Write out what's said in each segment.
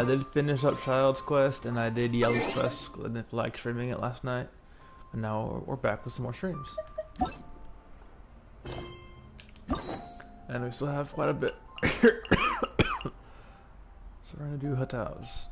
I did finish up Child's Quest, and I did Yellow's Quest. I didn't feel like streaming it last night. And now we're back with some more streams. And we still have quite a bit. So we're gonna do Hataos.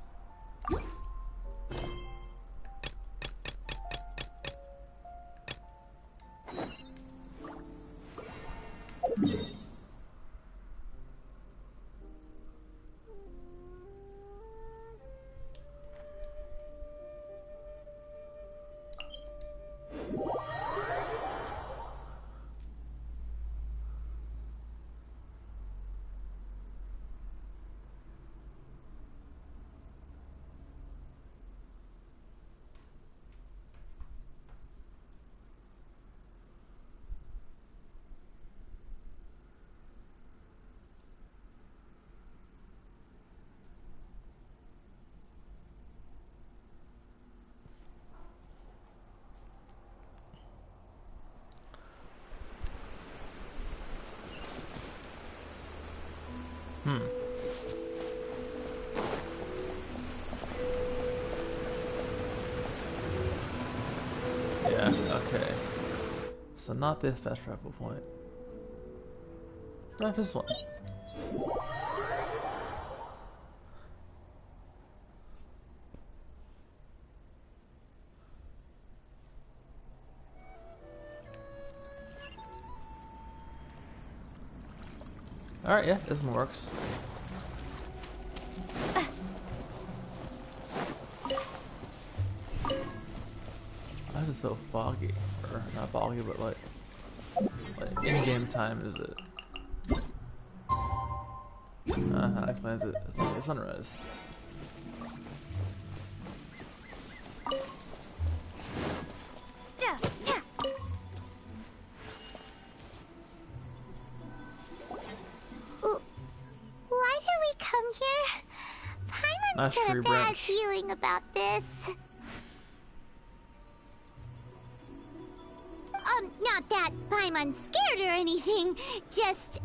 Yeah, okay. So not this fast travel point. Not this one. Alright, yeah, this one works. Why is it so foggy? Or not foggy, but like in-game time is it? How explains it? It's not the sunrise. Why did we come here? Paimon's got a bad feeling about this. Not that Paimon's scared or anything, just,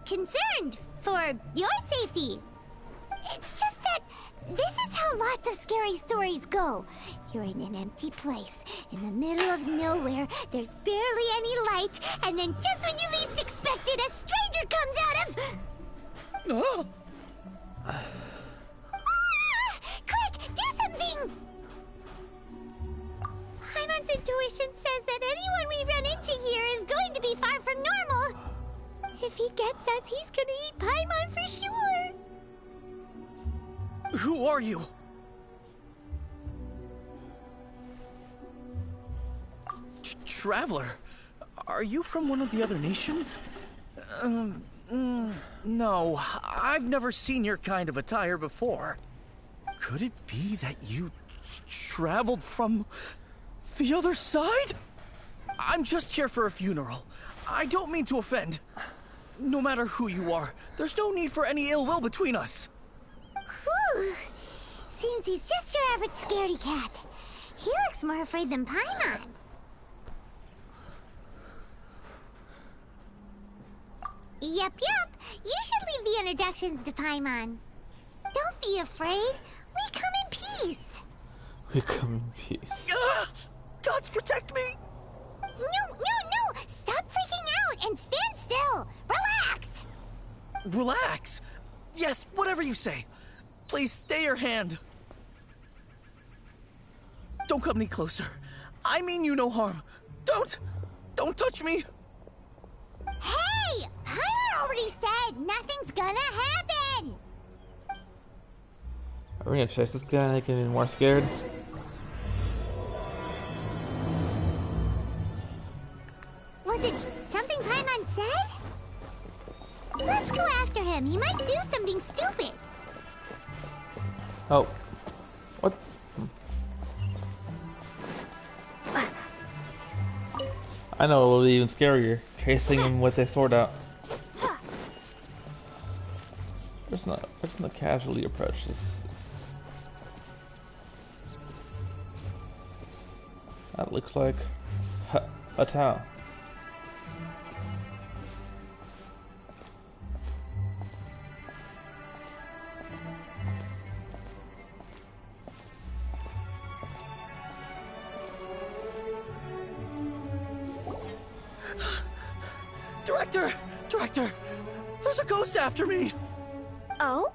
concerned for your safety. It's just that this is how lots of scary stories go. You're in an empty place, in the middle of nowhere, there's barely any light, and then just when you least expect it, a stranger comes out of... Oh. Quick, do something! Paimon's intuition says that anyone we run into here is going to be far from normal. If he gets us, he's gonna eat Paimon for sure. Who are you? Traveler, are you from one of the other nations? No, I've never seen your kind of attire before. Could it be that you traveled from the other side? I'm just here for a funeral. I don't mean to offend. No matter who you are, there's no need for any ill will between us. Whew. Seems he's just your average scaredy cat. He looks more afraid than Paimon. Yup. You should leave the introductions to Paimon. Don't be afraid. We come in peace. We come in peace. Gods protect me! No! Stop freaking out and stand still. Relax. Relax? Yes, whatever you say. Please stay your hand. Don't come any closer. I mean you no harm. Don't touch me. Hey! Paimon already said nothing's gonna happen. Are we gonna chase this guy and make him even more scared? Was it something Paimon said? Let's go after him. He might do something stupid. Oh. What? I know it'll be even scarier. Chasing him with a sword out. There's not casually approach this. That looks like a town. Director! Director! There's a ghost after me! Oh?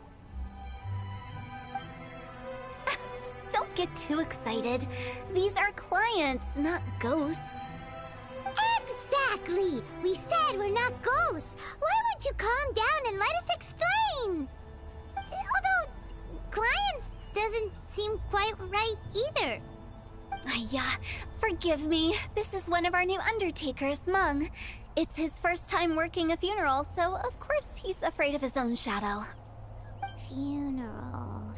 Don't get too excited. These are clients, not ghosts. Exactly! We said we're not ghosts. Why won't you calm down and let us explain? Although, clients doesn't seem quite right either. Forgive me. This is one of our new undertakers, Mung. It's his first time working a funeral, so of course he's afraid of his own shadow. Funeral.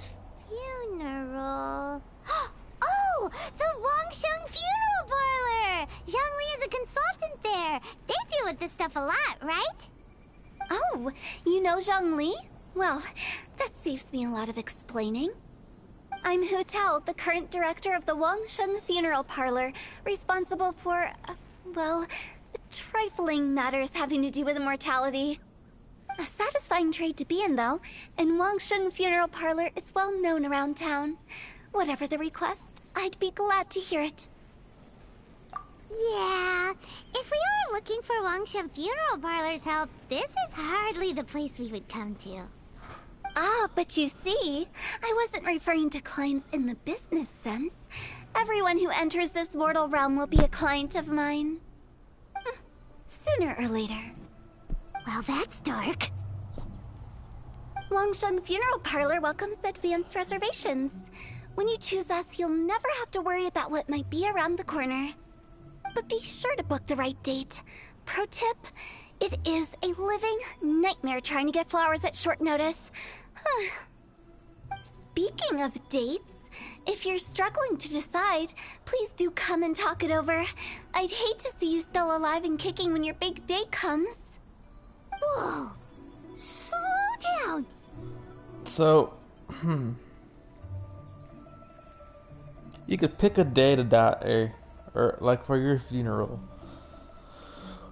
Oh! The Wangsheng Funeral Parlor! Zhongli is a consultant there. They deal with this stuff a lot, right? Oh, you know Zhongli? Well, that saves me a lot of explaining. I'm Hu Tao, the current director of the Wangsheng Funeral Parlor, responsible for, trifling matters having to do with immortality. A satisfying trade to be in, though, and Wangsheng Funeral Parlor is well known around town. Whatever the request, I'd be glad to hear it. Yeah, if we were looking for Wangsheng Funeral Parlor's help, this is hardly the place we would come to. Ah, but you see, I wasn't referring to clients in the business sense. Everyone who enters this mortal realm will be a client of mine. Sooner or later. Well, that's dark. Wangsheng Funeral Parlor welcomes advanced reservations. When you choose us, you'll never have to worry about what might be around the corner. But be sure to book the right date. Pro tip, it is a living nightmare trying to get flowers at short notice. Speaking of dates, if you're struggling to decide, please do come and talk it over. I'd hate to see you still alive and kicking when your big day comes. Whoa! Slow down! So, you could pick a day to die, or like for your funeral.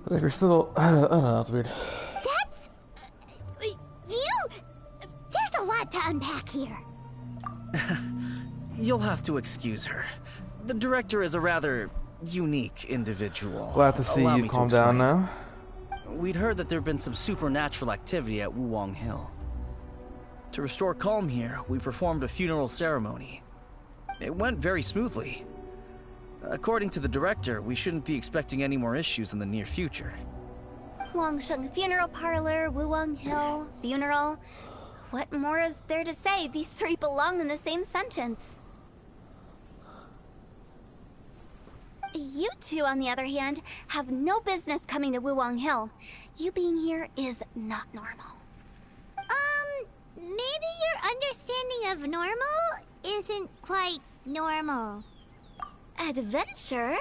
But if you're still, I don't know, it's weird. That's... There's a lot to unpack here. You'll have to excuse her. The director is a rather unique individual. Glad to see Allow you me to calm down explain. now. We'd heard that there'd been some supernatural activity at Wuwang Hill. To restore calm here, we performed a funeral ceremony. It went very smoothly. According to the director, we shouldn't be expecting any more issues in the near future. Wangsheng Funeral Parlor, Wuwang Hill, funeral. What more is there to say? These three belong in the same sentence. You two, on the other hand, have no business coming to Wuwang Hill. You being here is not normal. Maybe your understanding of normal isn't quite normal. Adventure?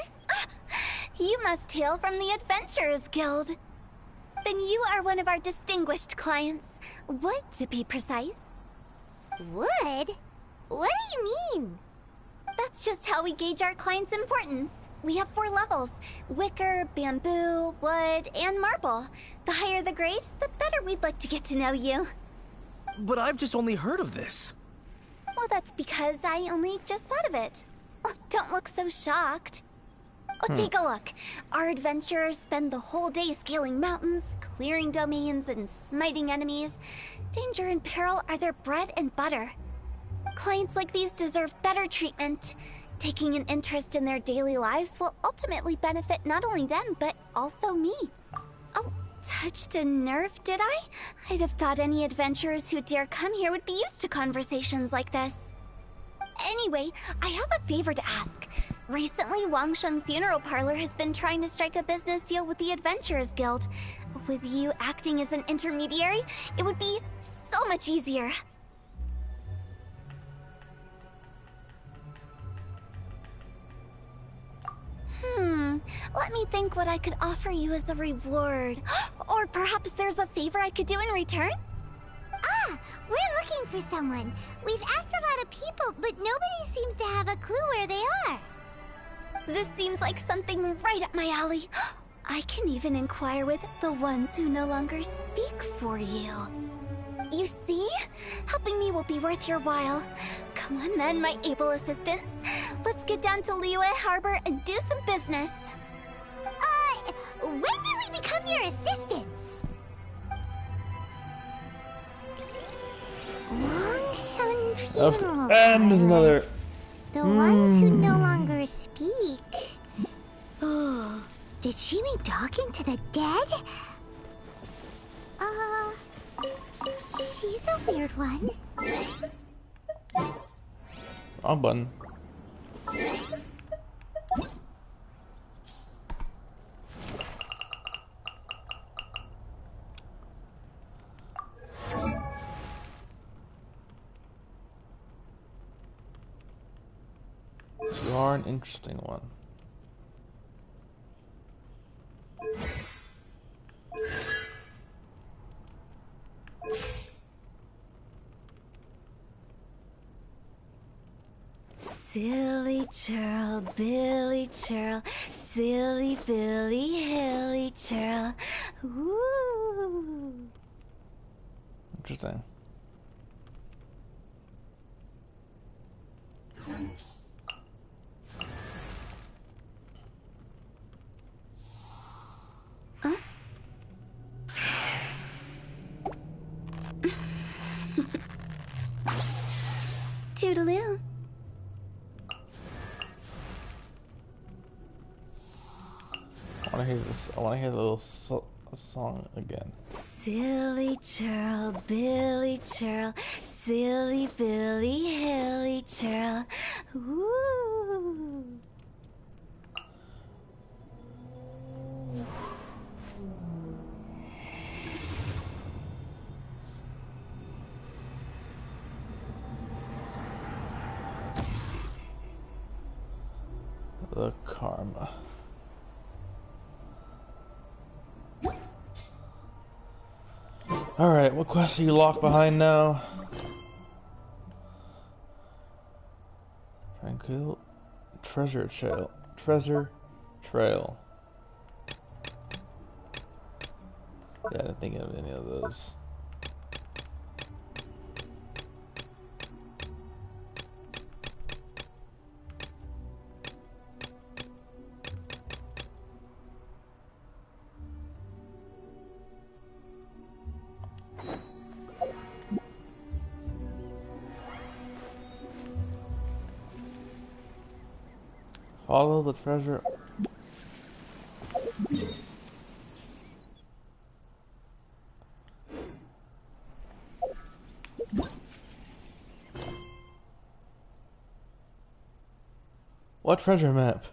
You must hail from the Adventurers Guild. Then you are one of our distinguished clients. Wood, to be precise. Wood? What do you mean? That's just how we gauge our clients' importance. We have 4 levels: wicker, bamboo, wood, and marble. The higher the grade, the better we'd like to get to know you. But I've just only heard of this. Well, that's because I only just thought of it. Oh, don't look so shocked. Oh, take a look. Our adventurers spend the whole day scaling mountains, clearing domains, and smiting enemies. Danger and peril are their bread and butter. Clients like these deserve better treatment. Taking an interest in their daily lives will ultimately benefit not only them, but also me. Oh, touched a nerve, did I? I'd have thought any adventurers who dare come here would be used to conversations like this. Anyway, I have a favor to ask. Recently, Wangsheng Funeral Parlor has been trying to strike a business deal with the Adventurers Guild. With you acting as an intermediary, it would be so much easier. Let me think what I could offer you as a reward. Or perhaps there's a favor I could do in return? Ah, we're looking for someone. We've asked a lot of people, but nobody seems to have a clue where they are. This seems like something right up my alley. I can even inquire with the ones who no longer speak for you. You see? Helping me will be worth your while. Come on then, my able assistants. Let's get down to Liyue Harbor and do some business. When did we become your assistants? Longshan Okay. funeral And there's parlor. another. The ones who no longer speak. Oh, did she mean talking to the dead? She's a weird one. Wrong button. You are an interesting one. Silly churl, Billy churl, silly Billy, hilly churl. Ooh. Interesting. Toodaloo. I want to hear this. I want to hear the little song again. Silly churl, Billy churl, silly Billy, hilly churl. Ooh. The karma. Alright, what quest are you locked behind now? Tranquil. Treasure trail. Treasure trail. Yeah, I didn't think of any of those. Follow the treasure. What treasure map?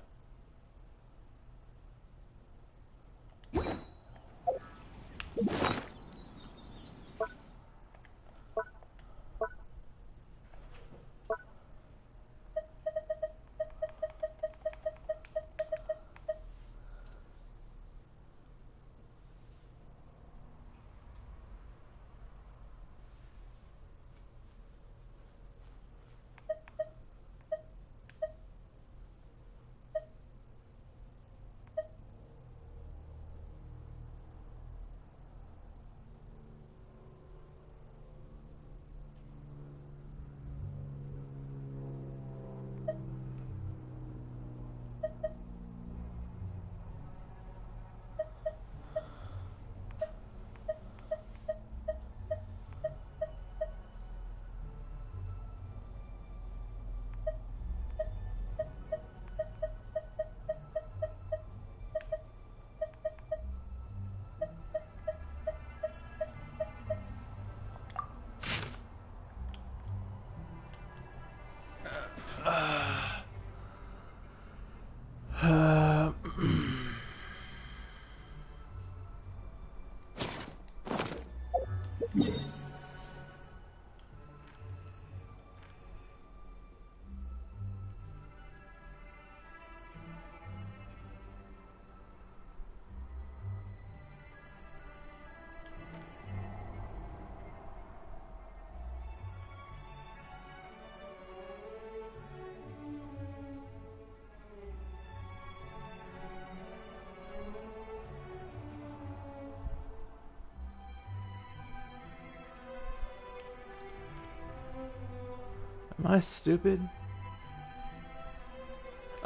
Am I stupid?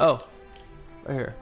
Oh, right here.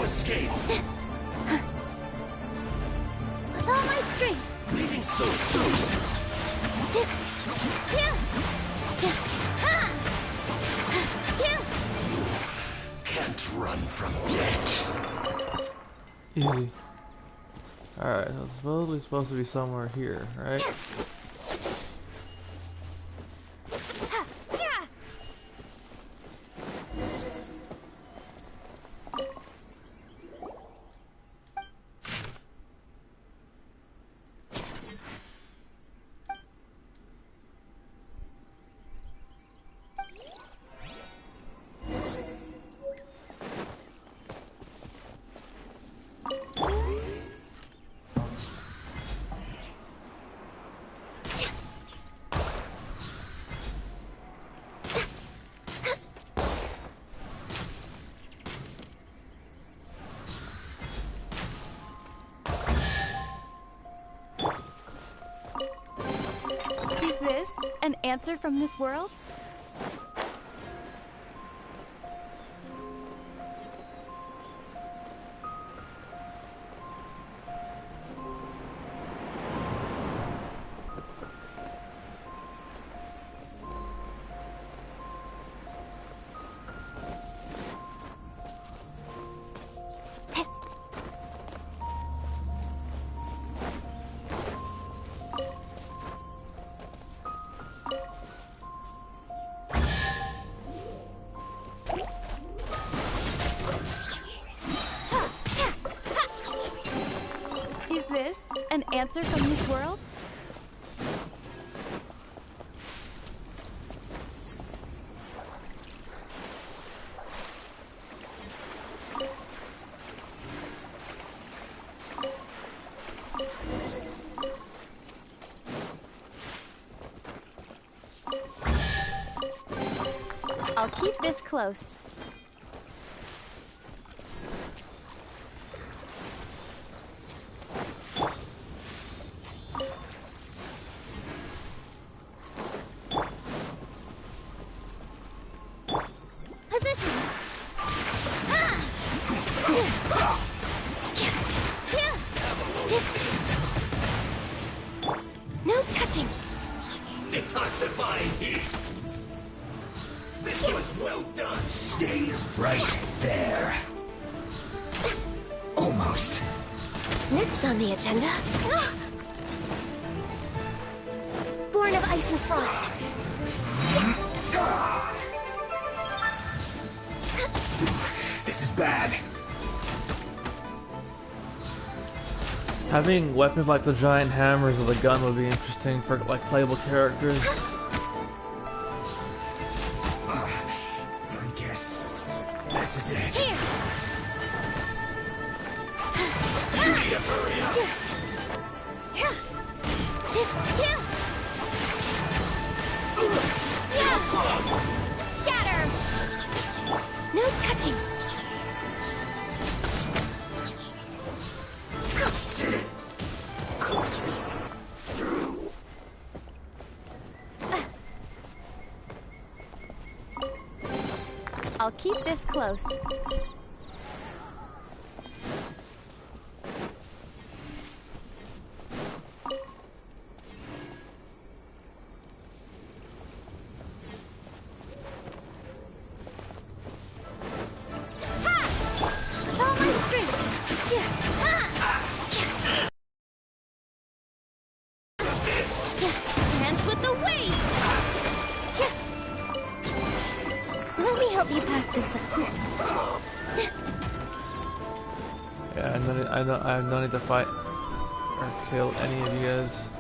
escape. With all my strength. Leaving so soon. Can't run from death. Easy. Alright, so it's supposed to be somewhere here, right? Is this an answer from this world? Is this an answer from this world? I'll keep this close. Positions. No touching. Detoxifying heat. This was well done. Stay right there. Almost. Next on the agenda. Born of Ice and Frost. This is bad. Having weapons like the giant hammers or the gun would be interesting for like playable characters. I guess this is it. Here. You need to hurry up. Scatter. No touching. Cook this through. I'll keep this close. With all my strength. Dance with the waves. Let me help you pack this up. Yeah, and then I don't need to fight or kill any of you guys.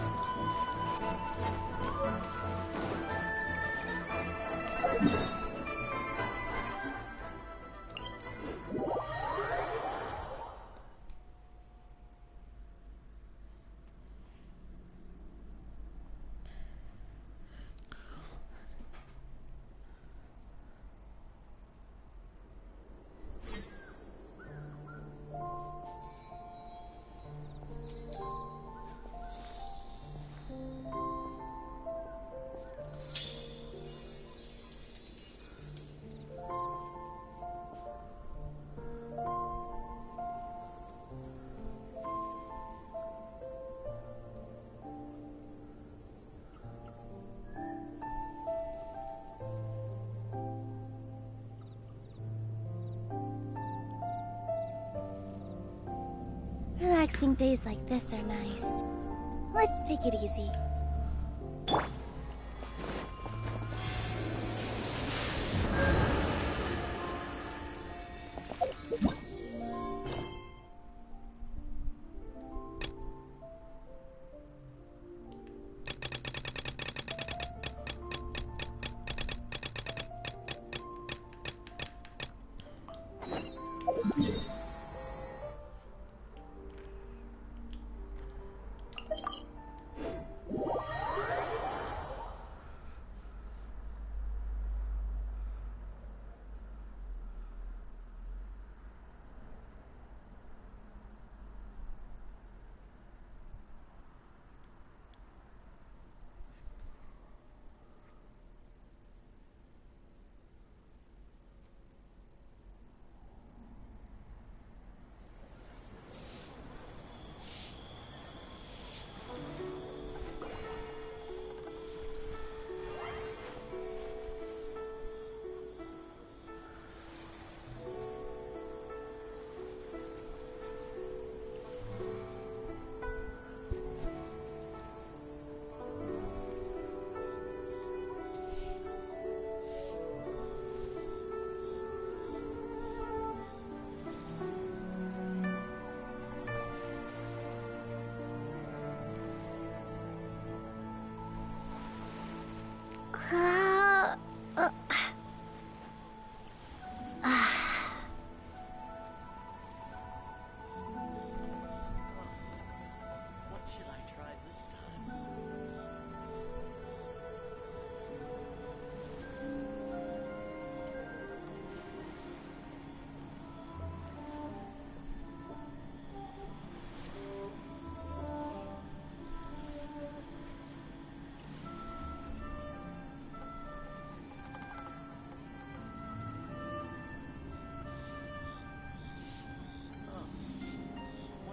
Relaxing days like this are nice. Let's take it easy. What should I try this time?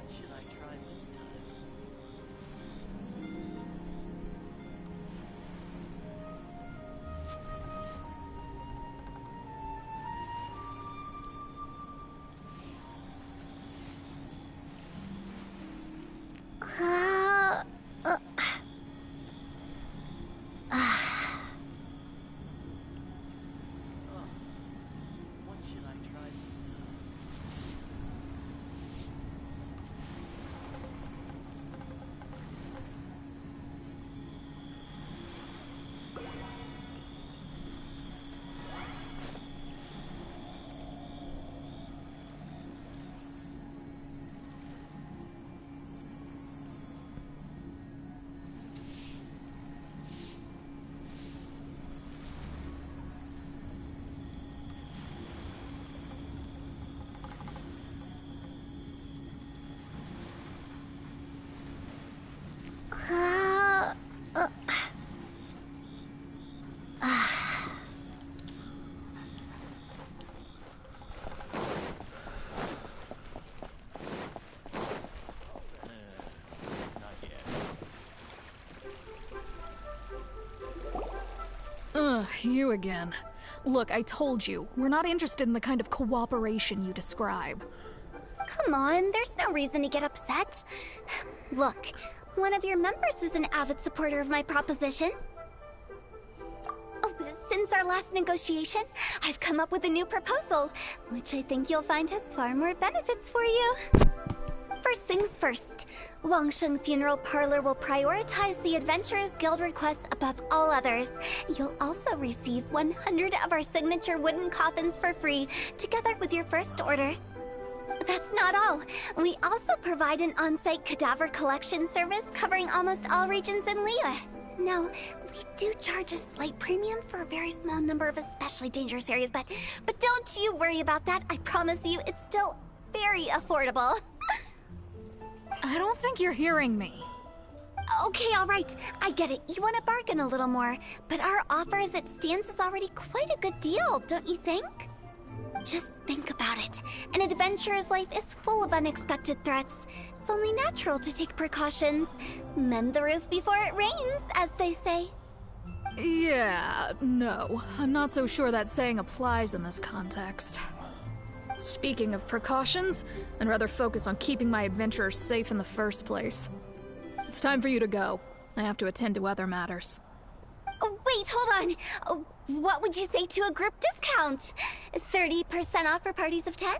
What should I try this time? What should I try this time? Not yet. Ugh, you again. Look, I told you, we're not interested in the kind of cooperation you describe. Come on, there's no reason to get upset. Look, one of your members is an avid supporter of my proposition. Oh, since our last negotiation, I've come up with a new proposal, which I think you'll find has far more benefits for you. First things first, Wangsheng Funeral Parlor will prioritize the Adventurers Guild requests above all others. You'll also receive 100 of our signature wooden coffins for free, together with your first order. That's not all. We also provide an on-site cadaver collection service covering almost all regions in Liyue. Now, we do charge a slight premium for a very small number of especially dangerous areas, but don't you worry about that. I promise you, it's still very affordable. I don't think you're hearing me. Okay, all right. I get it. You want to bargain a little more, but our offer as it stands is already quite a good deal, don't you think? Just think about it. An adventurer's life is full of unexpected threats. It's only natural to take precautions. Mend the roof before it rains, as they say. Yeah, no. I'm not so sure that saying applies in this context. Speaking of precautions, I'd rather focus on keeping my adventurers safe in the first place. It's time for you to go. I have to attend to other matters. Oh, wait, hold on. Oh, what would you say to a group discount? 30% off for parties of 10?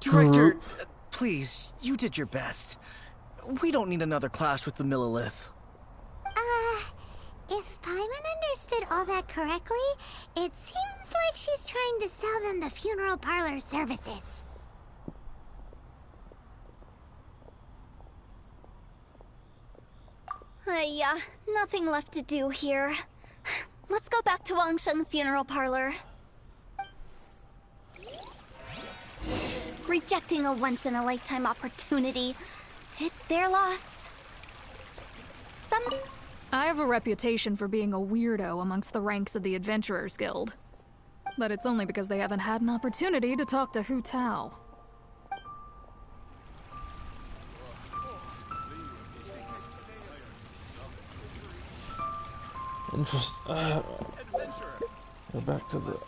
Director, please, you did your best. We don't need another clash with the Millilith. If Paimon understood all that correctly, it seems like she's trying to sell them the funeral parlor services. Nothing left to do here. Let's go back to Wangsheng Funeral Parlor. Rejecting a once-in-a-lifetime opportunity. It's their loss. I have a reputation for being a weirdo amongst the ranks of the Adventurers Guild. But it's only because they haven't had an opportunity to talk to Hu Tao. Go back to the...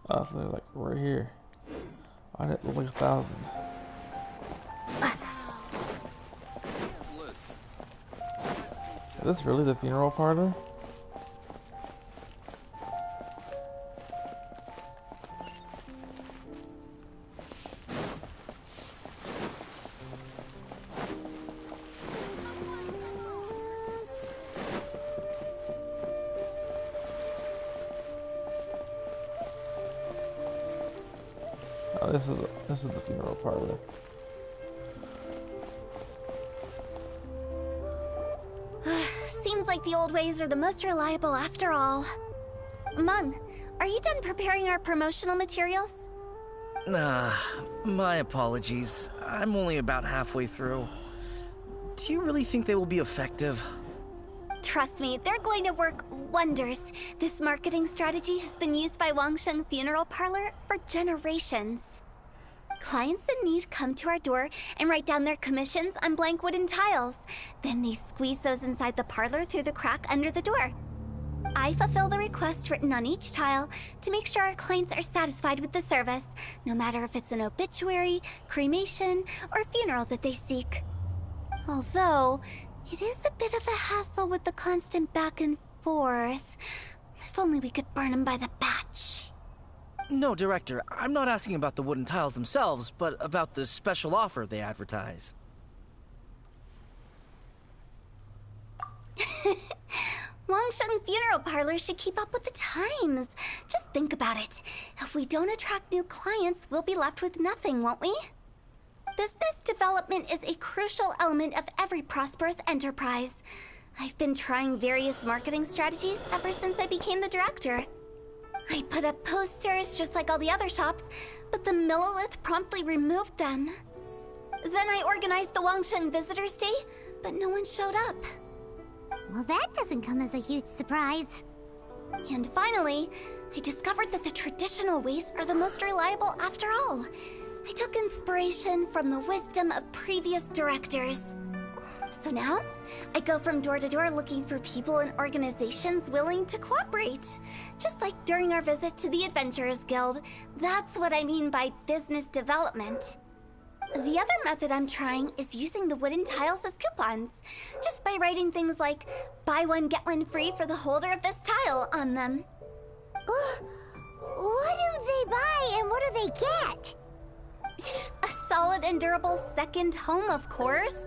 Oh, so they're like right here. I didn't look like 1,000. Is this really the funeral parlor? Oh, this is the funeral parlor. Seems like the old ways are the most reliable after all. Mung, are you done preparing our promotional materials? Nah, my apologies. I'm only about halfway through. Do you really think they will be effective? Trust me, they're going to work wonders. This marketing strategy has been used by Wangsheng Funeral Parlor for generations. Clients in need come to our door and write down their commissions on blank wooden tiles. Then they squeeze those inside the parlor through the crack under the door. I fulfill the request written on each tile to make sure our clients are satisfied with the service, no matter if it's an obituary, cremation, or funeral that they seek. Although, it is a bit of a hassle with the constant back and forth. If only we could burn them by the batch. No, Director, I'm not asking about the wooden tiles themselves, but about the special offer they advertise. Wangsheng Funeral Parlor should keep up with the times. Just think about it. If we don't attract new clients, we'll be left with nothing, won't we? Business development is a crucial element of every prosperous enterprise. I've been trying various marketing strategies ever since I became the director. I put up posters just like all the other shops, but the Millilith promptly removed them. Then I organized the Wangsheng Visitors Day, but no one showed up. Well, that doesn't come as a huge surprise. And finally, I discovered that the traditional ways are the most reliable after all. I took inspiration from the wisdom of previous directors. So now, I go from door to door looking for people and organizations willing to cooperate. Just like during our visit to the Adventurers Guild. That's what I mean by business development. The other method I'm trying is using the wooden tiles as coupons. Just by writing things like, buy one get one free for the holder of this tile on them. What do they buy and what do they get? A solid and durable second home, of course.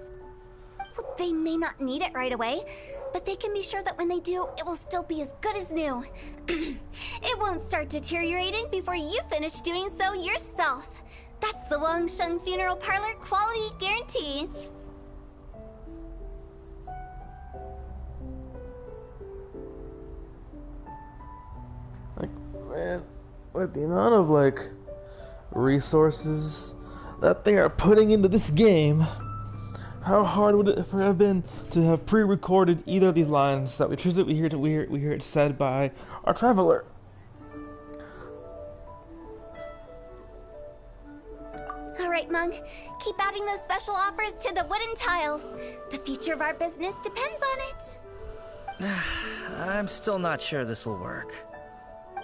Well, they may not need it right away, but they can be sure that when they do, it will still be as good as new. It won't start deteriorating before you finish doing so yourself. That's the Wangsheng Funeral Parlor quality guarantee. Like, man, with the amount of, like, resources that they are putting into this game, how hard would it have been to have pre-recorded either of these lines that we choose that we hear it said by our traveler? Alright, Mung. Keep adding those special offers to the wooden tiles. The future of our business depends on it. I'm still not sure this will work.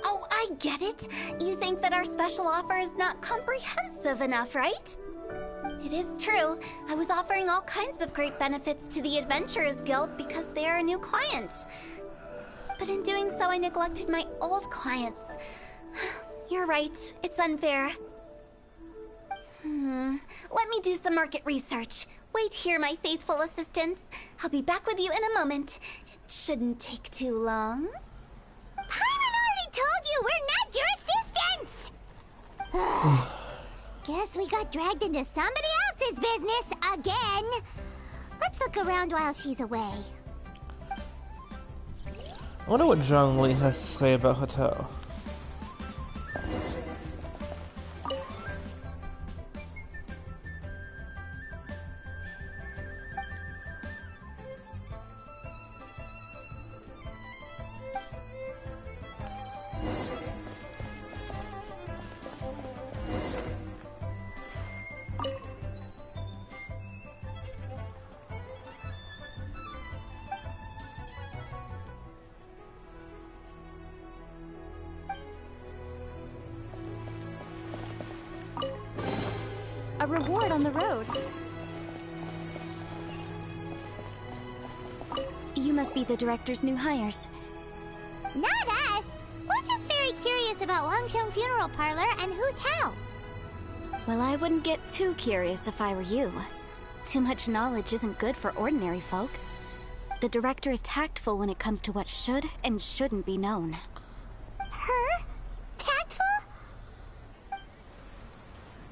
Oh, I get it. You think that our special offer is not comprehensive enough, right? It is true. I was offering all kinds of great benefits to the Adventurers Guild because they are a new client. But in doing so, I neglected my old clients. You're right. It's unfair. Let me do some market research. Wait here, my faithful assistants. I'll be back with you in a moment. It shouldn't take too long. Paimon already told you we're not your assistants! Guess we got dragged into somebody else's business again. Let's look around while she's away. I wonder what Zhongli has to say about Hotel. A reward on the road. You must be the director's new hires. Not us! We're just very curious about Wangsheng Funeral Parlor and Hu Tao. Well, I wouldn't get too curious if I were you. Too much knowledge isn't good for ordinary folk. The director is tactful when it comes to what should and shouldn't be known. Her? Tactful?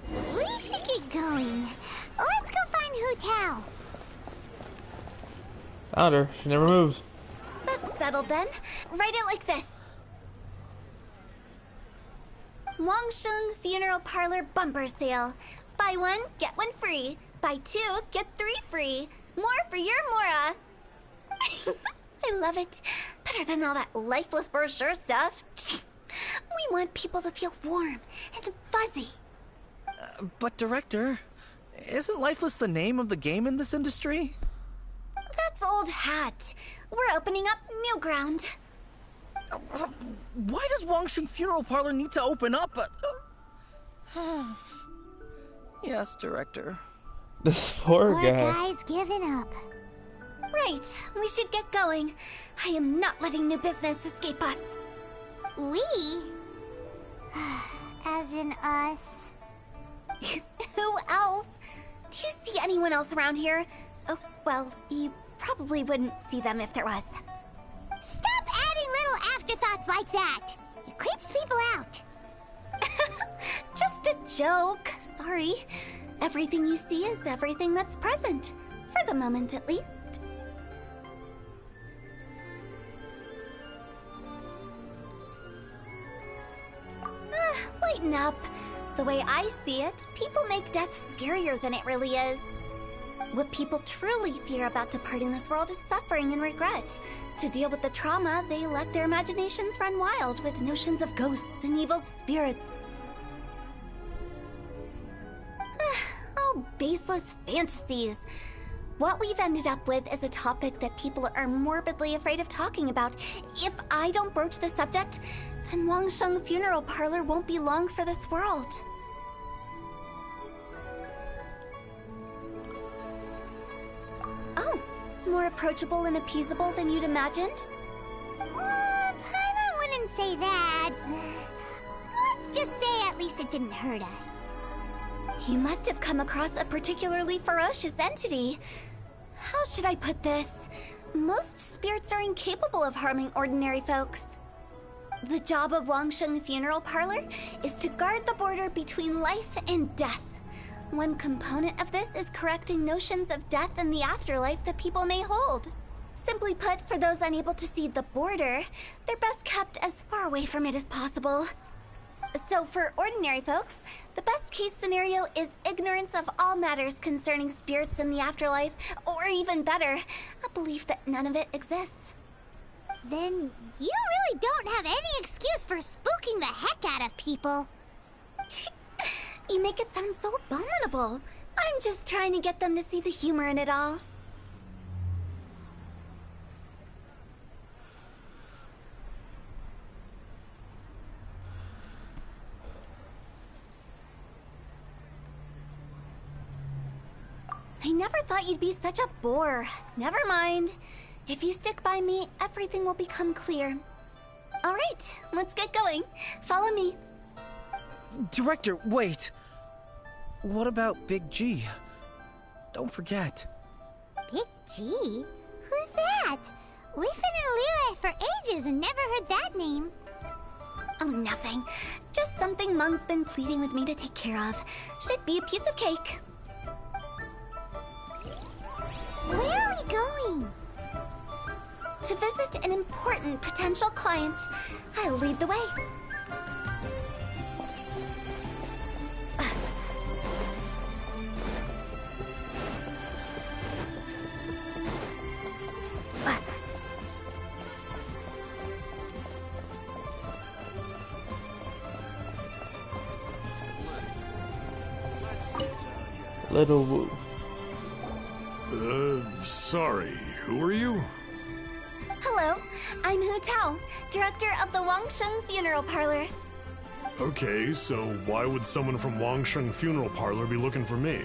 We should get going. Let's go find Hu Tao. Found her. She never moves. That's settled then. Write it like this. Wangsheng Funeral Parlor Bumper Sale. Buy one, get one free. Buy two, get three free. More for your Mora. I love it. Better than all that lifeless brochure stuff. We want people to feel warm and fuzzy. But Director, isn't Lifeless the name of the game in this industry? That's old hat. We're opening up new ground. Why does Wangsheng Funeral Parlor need to open up? Yes, Director. This poor Poor guy. guy's giving up. Right, we should get going. I am not letting new business escape us. We? As in us. Who else? Do you see anyone else around here? Oh, well, you probably wouldn't see them if there was. Stop adding little afterthoughts like that! It creeps people out. Just a joke. Sorry. Everything you see is everything that's present. For the moment, at least. Lighten up. The way I see it, people make death scarier than it really is. What people truly fear about departing this world is suffering and regret. To deal with the trauma, they let their imaginations run wild with notions of ghosts and evil spirits. Oh, baseless fantasies. What we've ended up with is a topic that people are morbidly afraid of talking about. If I don't broach the subject, then Wangsheng Funeral Parlor won't be long for this world. Oh, more approachable and appeasable than you'd imagined? Paimon wouldn't say that. Let's just say at least it didn't hurt us. You must have come across a particularly ferocious entity. How should I put this? Most spirits are incapable of harming ordinary folks. The job of Wangsheng Funeral Parlor is to guard the border between life and death. One component of this is correcting notions of death and the afterlife that people may hold. Simply put, for those unable to see the border, they're best kept as far away from it as possible. So for ordinary folks, the best case scenario is ignorance of all matters concerning spirits in the afterlife, or even better, a belief that none of it exists. Then you really don't have any excuse for spooking the heck out of people. You make it sound so abominable. I'm just trying to get them to see the humor in it all. I never thought you'd be such a bore. Never mind. If you stick by me, everything will become clear. All right, let's get going. Follow me. Director, wait. What about Big G? Don't forget. Big G? Who's that? We've been in Liyue for ages and never heard that name. Oh, nothing. Just something Mung's been pleading with me to take care of. Should be a piece of cake. Where are we going? To visit an important potential client. I'll lead the way. Little Woo. Sorry, who are you? Hello, I'm Hu Tao, director of the Wangsheng Funeral Parlor. Okay, so why would someone from Wangsheng Funeral Parlor be looking for me?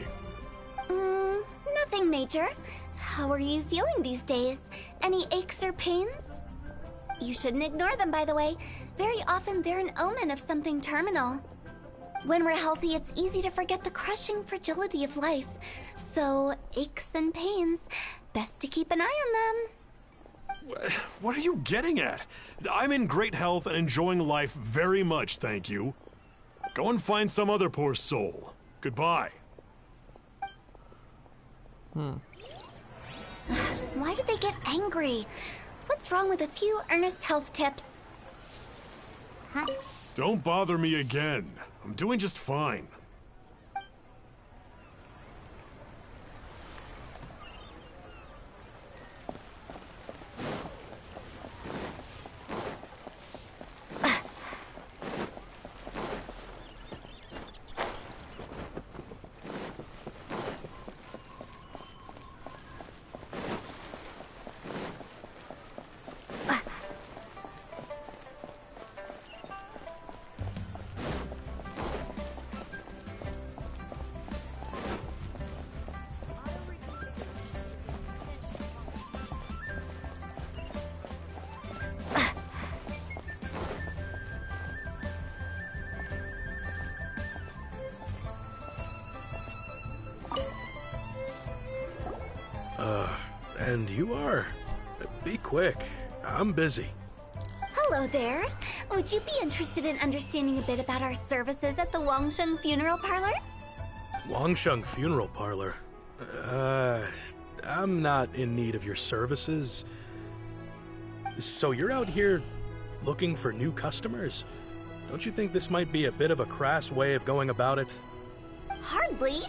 Nothing major. How are you feeling these days? Any aches or pains? You shouldn't ignore them, by the way. Very often they're an omen of something terminal. When we're healthy, it's easy to forget the crushing fragility of life. So, aches and pains, best to keep an eye on them. What are you getting at? I'm in great health and enjoying life very much, thank you. Go and find some other poor soul. Goodbye. Why do they get angry? What's wrong with a few earnest health tips? Don't bother me again. I'm doing just fine. And you are? Be quick. I'm busy. Hello there. Would you be interested in understanding a bit about our services at the Wangsheng Funeral Parlor? Wangsheng Funeral Parlor? I'm not in need of your services. So you're out here looking for new customers? Don't you think this might be a bit of a crass way of going about it? Hardly.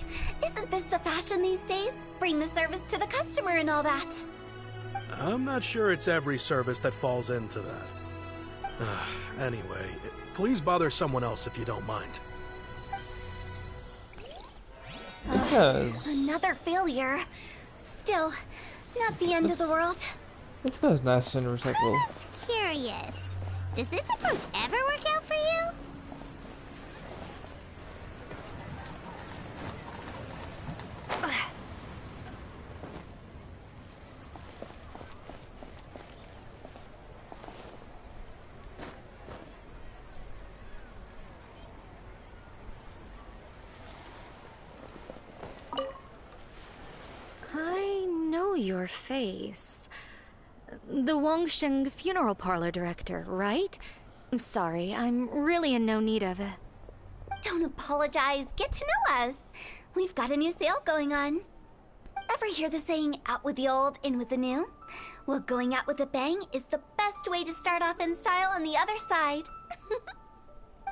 Isn't this the fashion these days? Bring the service to the customer and all that. I'm not sure it's every service that falls into that. Anyway, please bother someone else if you don't mind. Because Another failure. Still, not the end of the world. this guy's nice and recyclable. That's curious. Does this approach ever work out for you? I know your face. The Wangsheng Funeral Parlor director, right? I'm sorry, I'm really in no need of it. Don't apologize. Get to know us. We've got a new sale going on. Ever hear the saying, out with the old, in with the new? Well, going out with a bang is the best way to start off in style on the other side.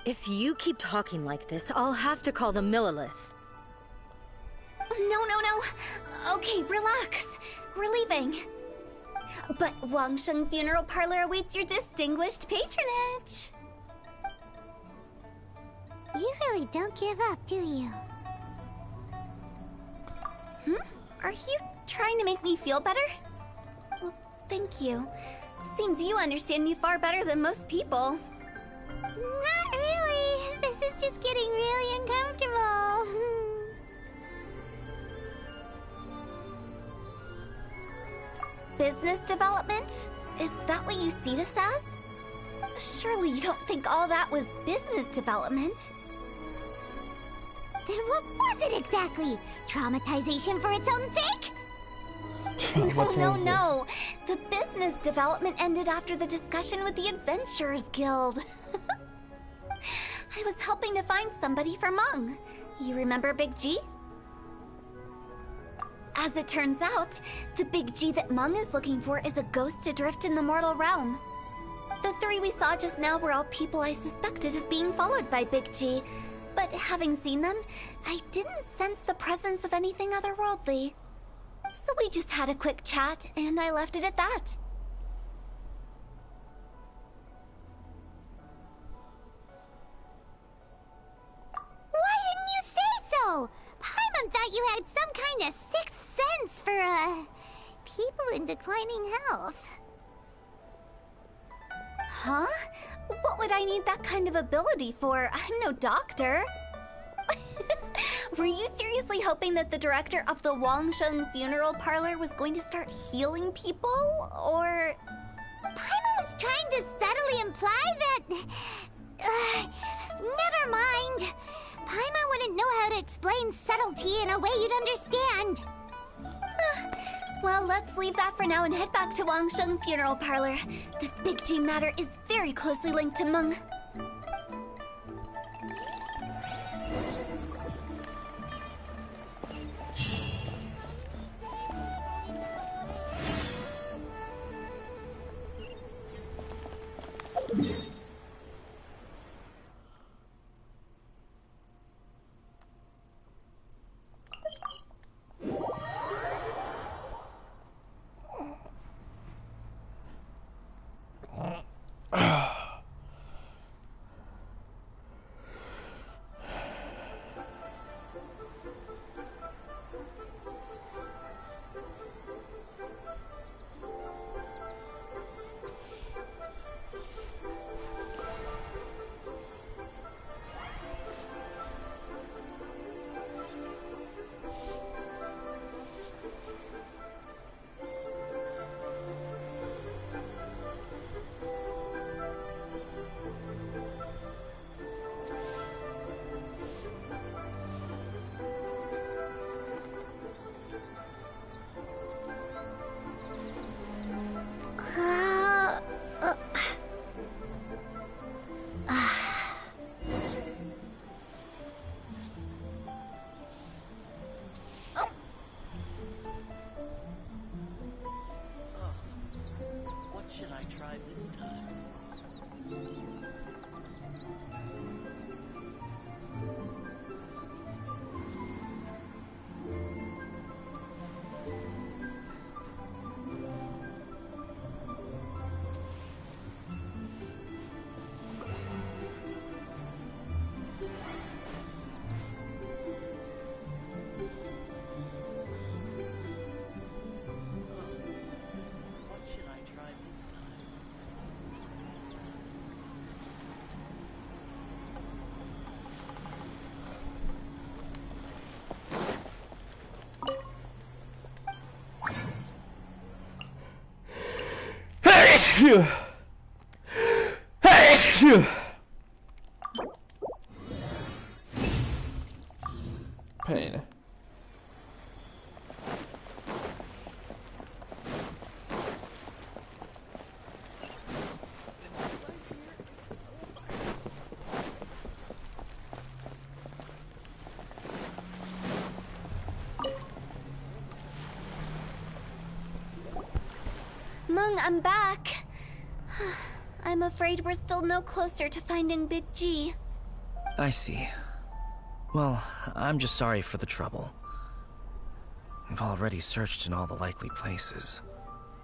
If you keep talking like this, I'll have to call the Millilith. No. Okay, relax. We're leaving. But Wangsheng Funeral Parlor awaits your distinguished patronage. You really don't give up, do you? Are you trying to make me feel better? Well, thank you. Seems you understand me far better than most people. Not really. This is just getting really uncomfortable. Business development? Is that what you see this as? Surely you don't think all that was business development? Then what was it exactly? Traumatization for its own sake? No. The business development ended after the discussion with the Adventurers Guild. I was helping to find somebody for Mung. You remember Big G? As it turns out, the Big G that Mung is looking for is a ghost adrift in the mortal realm. The three we saw just now were all people I suspected of being followed by Big G, but having seen them, I didn't sense the presence of anything otherworldly. So we just had a quick chat, and I left it at that. Why didn't you say so? Paimon thought you had some kind of sixth sense for, people in declining health. Huh? What would I need that kind of ability for? I'm no doctor. Were you seriously hoping that the director of the Wangsheng funeral parlor was going to start healing people, or...? Paimon was trying to subtly imply that... never mind. Paimon wouldn't know how to explain subtlety in a way you'd understand. Well, let's leave that for now and head back to Wangsheng funeral parlor. This Big G matter is very closely linked to Meng. Should I try this time? What should I try this time? Phew. Phew. Pain. Mung, I'm back. I'm afraid we're still no closer to finding Big G. I see. Well, I'm just sorry for the trouble. We've already searched in all the likely places.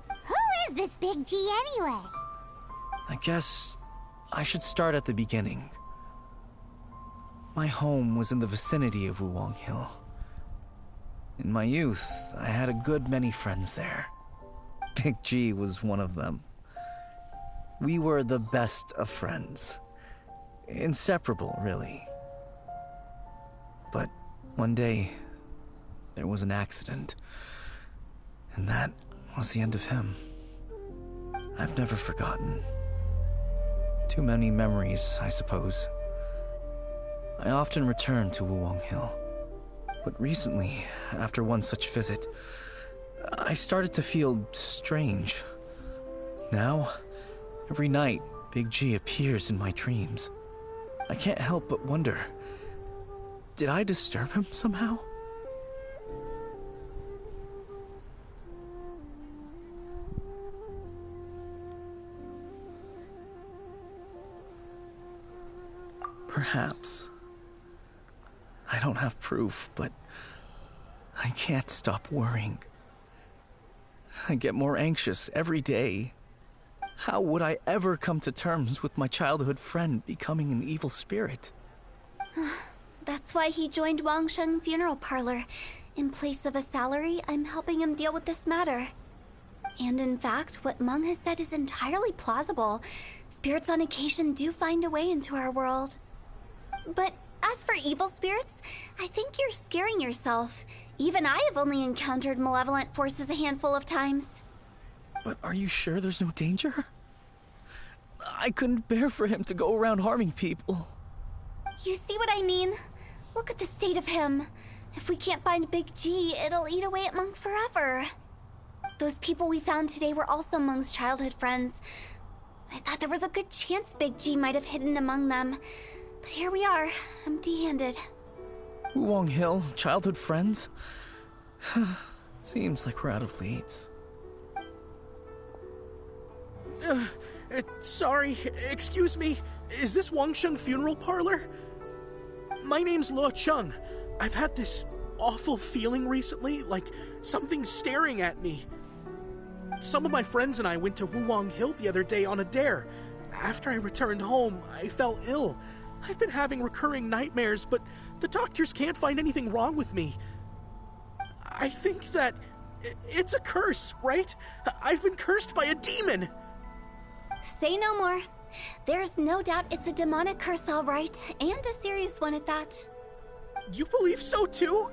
Who is this Big G anyway? I guess I should start at the beginning. My home was in the vicinity of Wuwang Hill. In my youth, I had a good many friends there. Big G was one of them. We were the best of friends. Inseparable, really. But one day, there was an accident. And that was the end of him. I've never forgotten. Too many memories, I suppose. I often return to Wuwang Hill. But recently, after one such visit, I started to feel strange. Now, every night, Big G appears in my dreams. I can't help but wonder, did I disturb him somehow? Perhaps. I don't have proof, but I can't stop worrying. I get more anxious every day. How would I ever come to terms with my childhood friend becoming an evil spirit? That's why he joined Wangsheng Funeral Parlor. In place of a salary, I'm helping him deal with this matter. And in fact, what Meng has said is entirely plausible. Spirits on occasion do find a way into our world. But as for evil spirits, I think you're scaring yourself. Even I have only encountered malevolent forces a handful of times. But are you sure there's no danger? I couldn't bear for him to go around harming people. You see what I mean? Look at the state of him. If we can't find Big G, it'll eat away at Monk forever. Those people we found today were also Monk's childhood friends. I thought there was a good chance Big G might have hidden among them. But here we are, empty-handed. Wuwang Hill, childhood friends? Seems like we're out of leads. Sorry, excuse me. Is this Wangsheng Funeral Parlor? My name's Luo Chung. I've had this awful feeling recently, like something's staring at me. Some of my friends and I went to Wuwang Hill the other day on a dare. After I returned home, I fell ill. I've been having recurring nightmares, but the doctors can't find anything wrong with me. I think that it's a curse, right? I've been cursed by a demon. Say no more. There's no doubt it's a demonic curse, all right, and a serious one at that. You believe so too?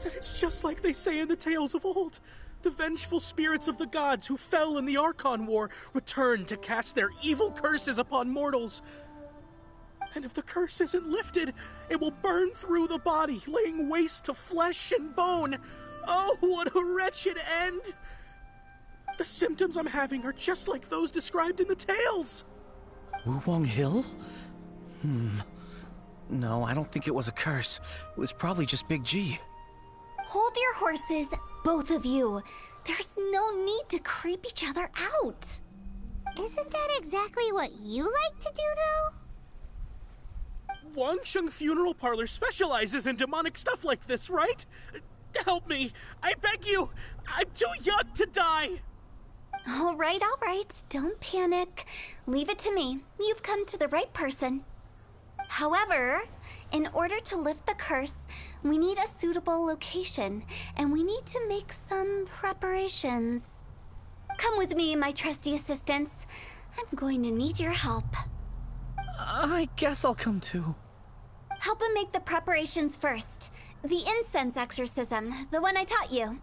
Then it's just like they say in the tales of old. The vengeful spirits of the gods who fell in the Archon War return to cast their evil curses upon mortals. And if the curse isn't lifted, it will burn through the body, laying waste to flesh and bone. Oh, what a wretched end! The symptoms I'm having are just like those described in the tales. Wuwang Hill? No, I don't think it was a curse. It was probably just Big G. Hold your horses, both of you. There's no need to creep each other out. Isn't that exactly what you like to do, though? Wangsheng Funeral Parlor specializes in demonic stuff like this, right? Help me. I beg you. I'm too young to die. All right. Don't panic. Leave it to me. You've come to the right person. However, in order to lift the curse, we need a suitable location, and we need to make some preparations. Come with me, my trusty assistants. I'm going to need your help. I guess I'll come too. Help him make the preparations first. The incense exorcism, the one I taught you.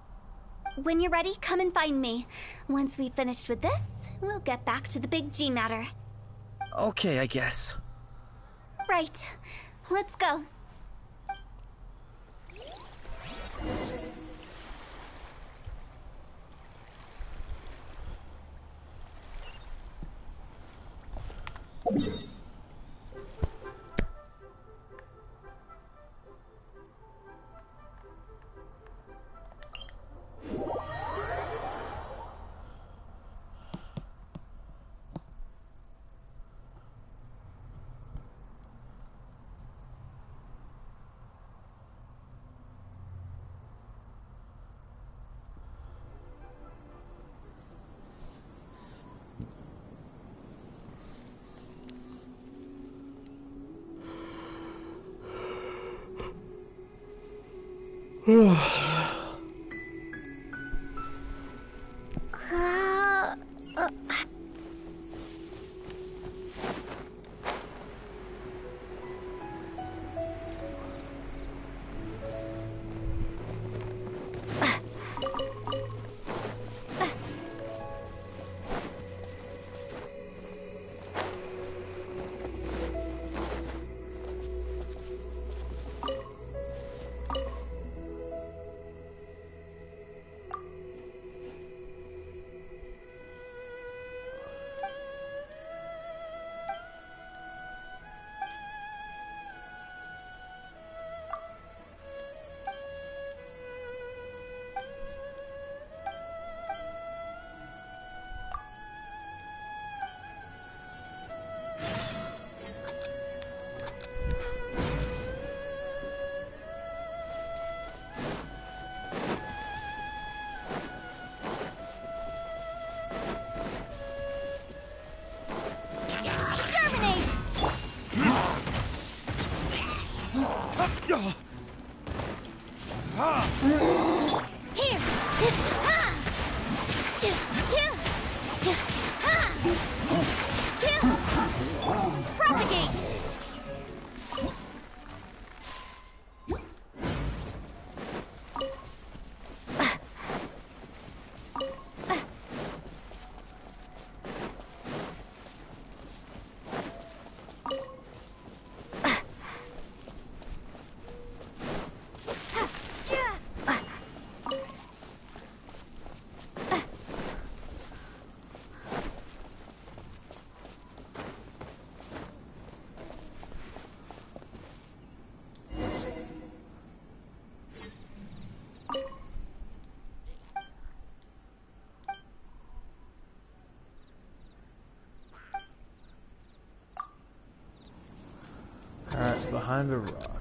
When you're ready, come and find me. Once we've finished with this, we'll get back to the Big G matter. Okay, I guess. Right. Let's go. Here! Propagate! Alright, behind a rock.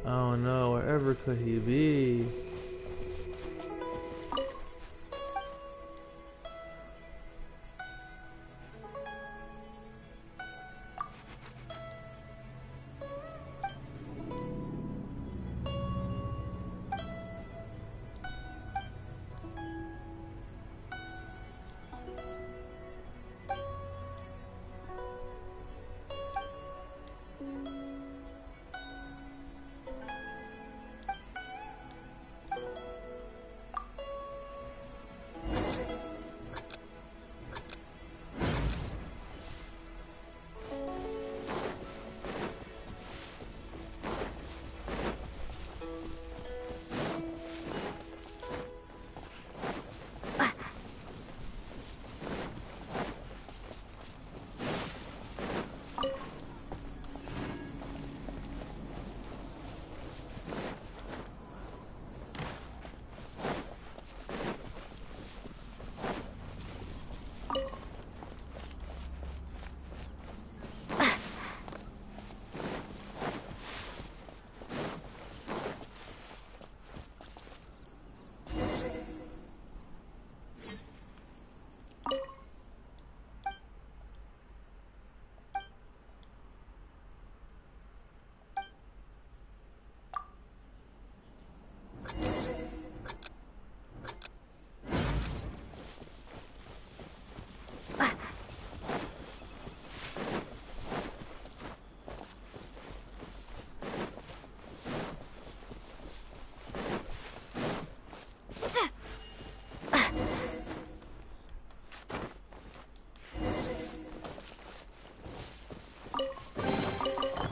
Oh no, wherever could he be?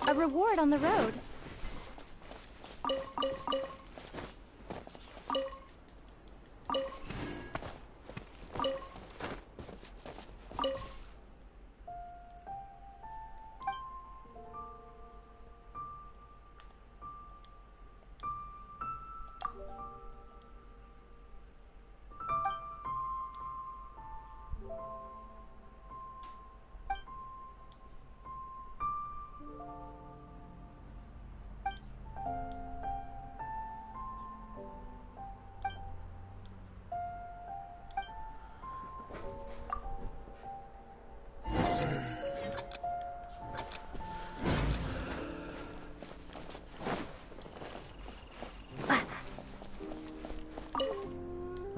A reward on the road.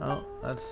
Oh, that's...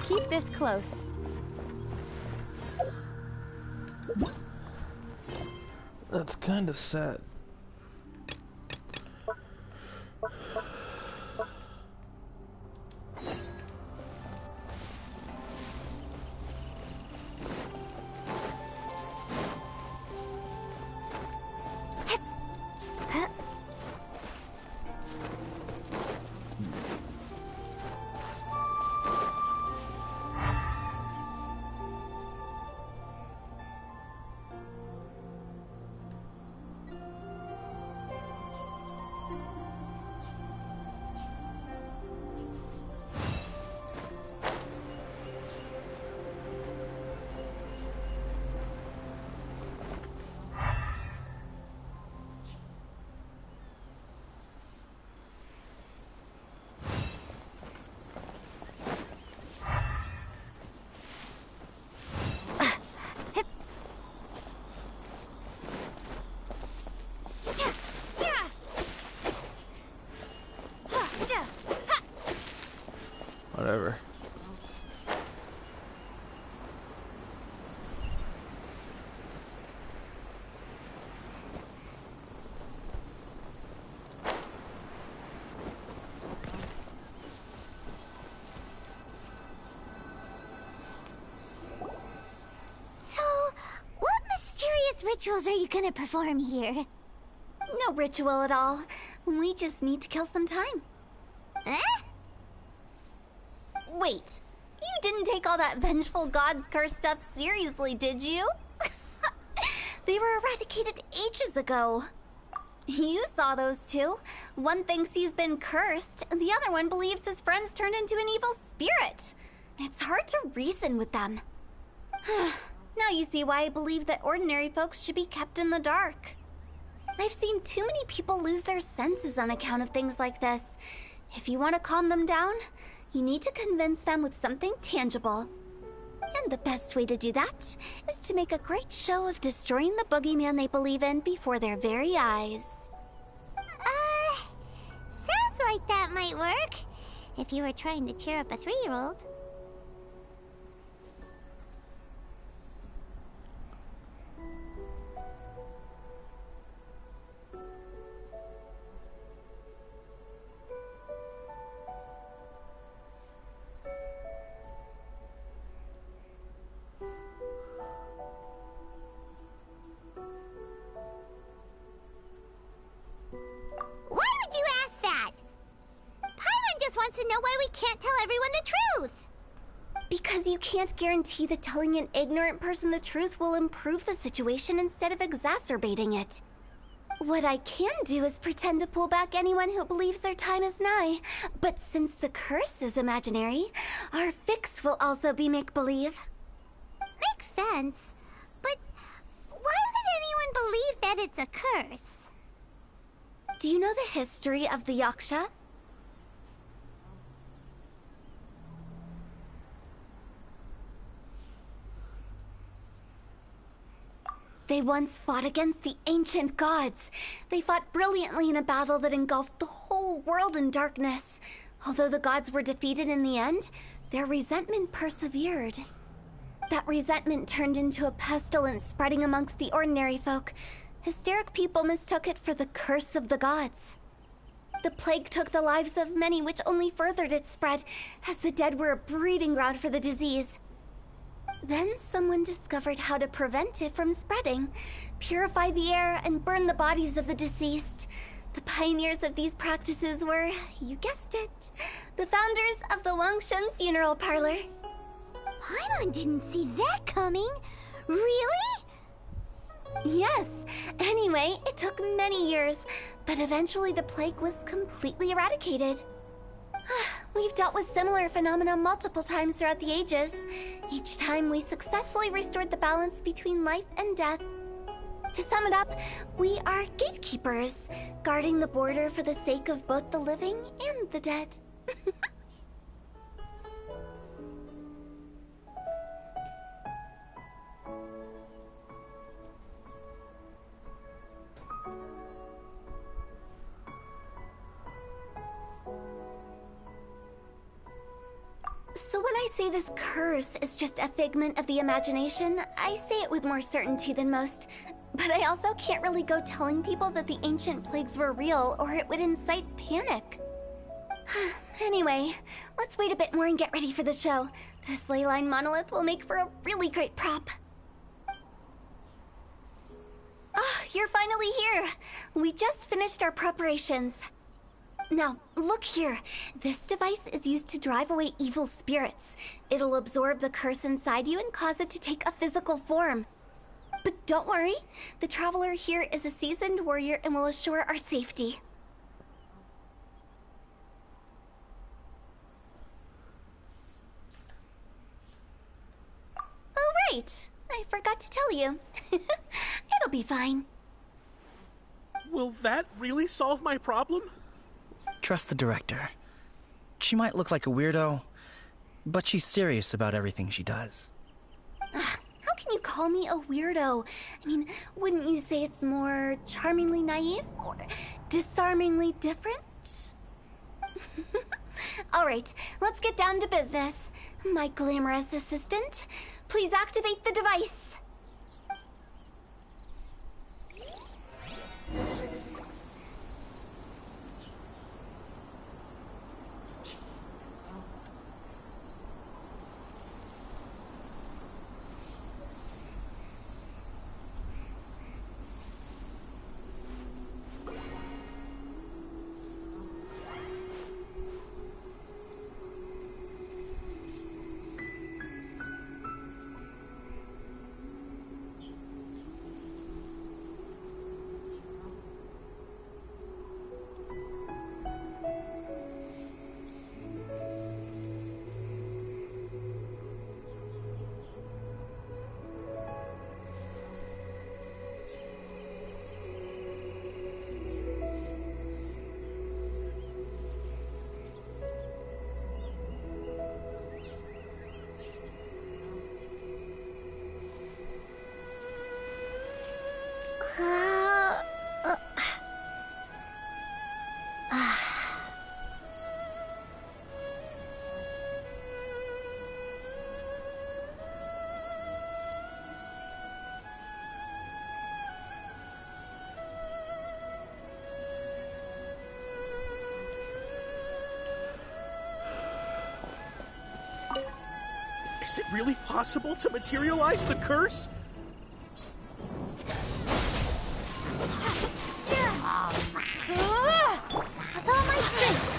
keep this close. That's kind of sad. Whatever. So, what mysterious rituals are you gonna perform here? No ritual at all. We just need to kill some time. Eh? Wait, you didn't take all that vengeful God's curse stuff seriously, did you? They were eradicated ages ago. You saw those two. One thinks he's been cursed, and the other one believes his friends turned into an evil spirit. It's hard to reason with them. Now you see why I believe that ordinary folks should be kept in the dark. I've seen too many people lose their senses on account of things like this. If you want to calm them down, you need to convince them with something tangible. And the best way to do that is to make a great show of destroying the boogeyman they believe in before their very eyes. Sounds like that might work. If you were trying to cheer up a 3-year-old. Why would you ask that? Paimon just wants to know why we can't tell everyone the truth. Because you can't guarantee that telling an ignorant person the truth will improve the situation instead of exacerbating it. What I can do is pretend to pull back anyone who believes their time is nigh. But since the curse is imaginary, our fix will also be make-believe. Makes sense. But why would anyone believe that it's a curse? Do you know the history of the Yaksha? They once fought against the ancient gods. They fought brilliantly in a battle that engulfed the whole world in darkness. Although the gods were defeated in the end, their resentment persevered. That resentment turned into a pestilence spreading amongst the ordinary folk. Hysteric people mistook it for the curse of the gods. The plague took the lives of many, which only furthered its spread, as the dead were a breeding ground for the disease. Then someone discovered how to prevent it from spreading, purify the air, and burn the bodies of the deceased. The pioneers of these practices were, you guessed it, the founders of the Wangsheng Funeral Parlor. Paimon didn't see that coming. Really? Yes. Anyway, it took many years, but eventually the plague was completely eradicated. We've dealt with similar phenomena multiple times throughout the ages. Each time we successfully restored the balance between life and death. To sum it up, we are gatekeepers, guarding the border for the sake of both the living and the dead. So when I say this curse is just a figment of the imagination, I say it with more certainty than most. But I also can't really go telling people that the ancient plagues were real, or it would incite panic. Anyway, let's wait a bit more and get ready for the show. This leyline monolith will make for a really great prop. Oh, you're finally here! We just finished our preparations. Now, look here. This device is used to drive away evil spirits. It'll absorb the curse inside you and cause it to take a physical form. But don't worry, the traveler here is a seasoned warrior and will assure our safety. Oh, right. I forgot to tell you. It'll be fine. Will that really solve my problem? Trust the director. She might look like a weirdo, but she's serious about everything she does. How can you call me a weirdo? I mean, wouldn't you say it's more charmingly naive or disarmingly different? All right, let's get down to business. My glamorous assistant, please activate the device. Is it really possible to materialize the curse? With all my strength.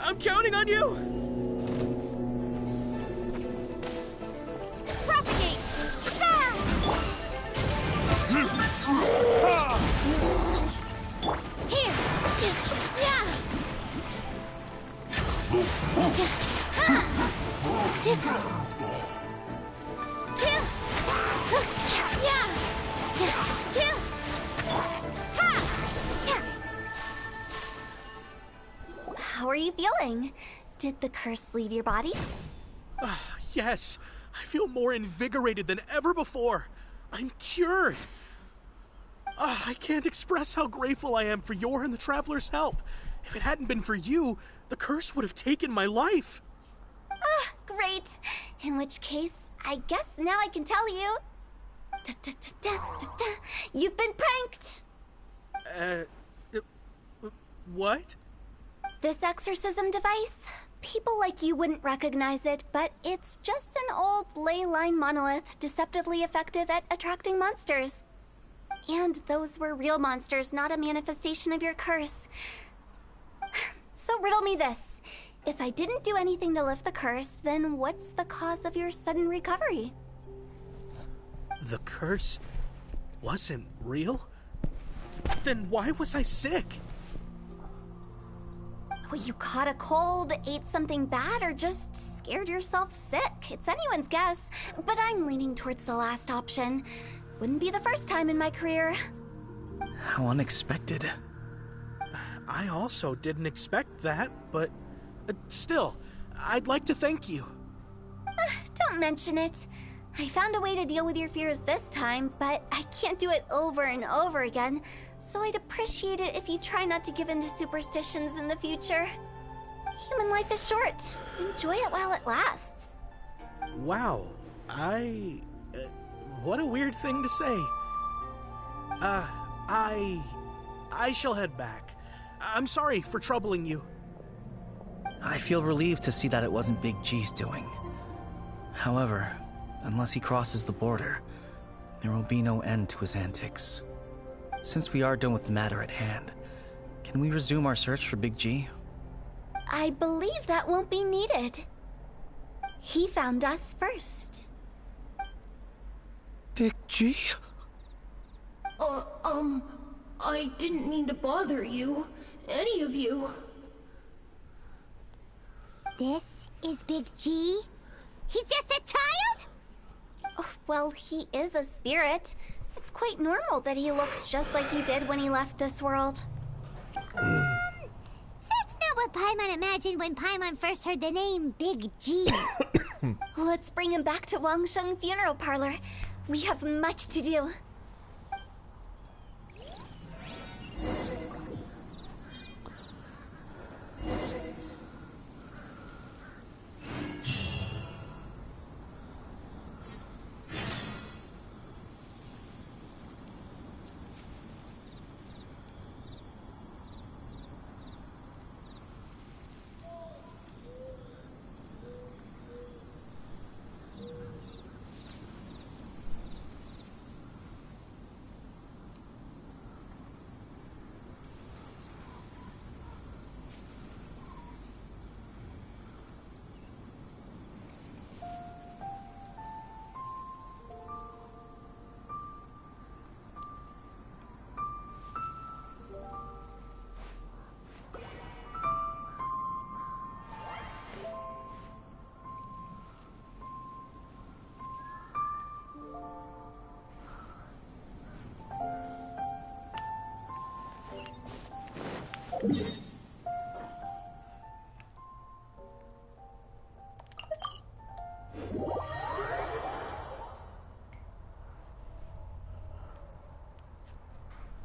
I'm counting on you! Propagate! Here! How are you feeling? Did the curse leave your body? Yes, I feel more invigorated than ever before. I'm cured. I can't express how grateful I am for your and the Traveler's help. If it hadn't been for you, the curse would have taken my life. Great. In which case, I guess now I can tell you. You've been pranked! What? This exorcism device? People like you wouldn't recognize it, but it's just an old ley line monolith deceptively effective at attracting monsters. And those were real monsters, not a manifestation of your curse. So riddle me this. If I didn't do anything to lift the curse, then what's the cause of your sudden recovery? The curse wasn't real? Then why was I sick? Well, you caught a cold, ate something bad, or just scared yourself sick. It's anyone's guess, but I'm leaning towards the last option. Wouldn't be the first time in my career. How unexpected. I also didn't expect that, but Still, I'd like to thank you. Don't mention it. I found a way to deal with your fears this time, but I can't do it over and over again, so I'd appreciate it if you try not to give in to superstitions in the future. Human life is short. Enjoy it while it lasts. Wow, what a weird thing to say. I shall head back. I'm sorry for troubling you. I feel relieved to see that it wasn't Big G's doing. However, unless he crosses the border, there will be no end to his antics. Since we are done with the matter at hand, can we resume our search for Big G? I believe that won't be needed. He found us first. Big G? I didn't mean to bother you. Any of you. This is Big G? He's just a child? Oh, well, he is a spirit. It's quite normal that he looks just like he did when he left this world. That's not what Paimon imagined when Paimon first heard the name Big G. Let's bring him back to Wangsheng Funeral Parlor. We have much to do.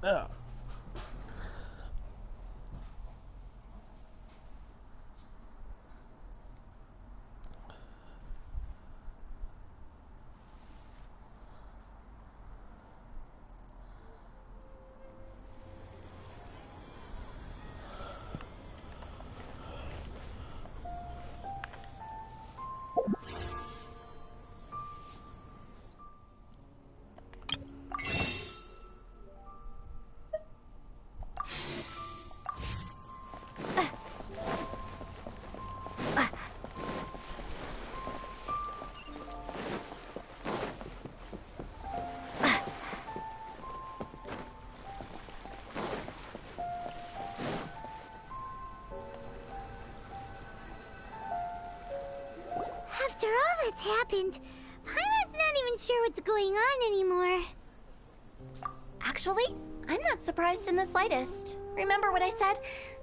Yeah. After all that's happened, Paimon's not even sure what's going on anymore. Actually, I'm not surprised in the slightest. Remember what I said?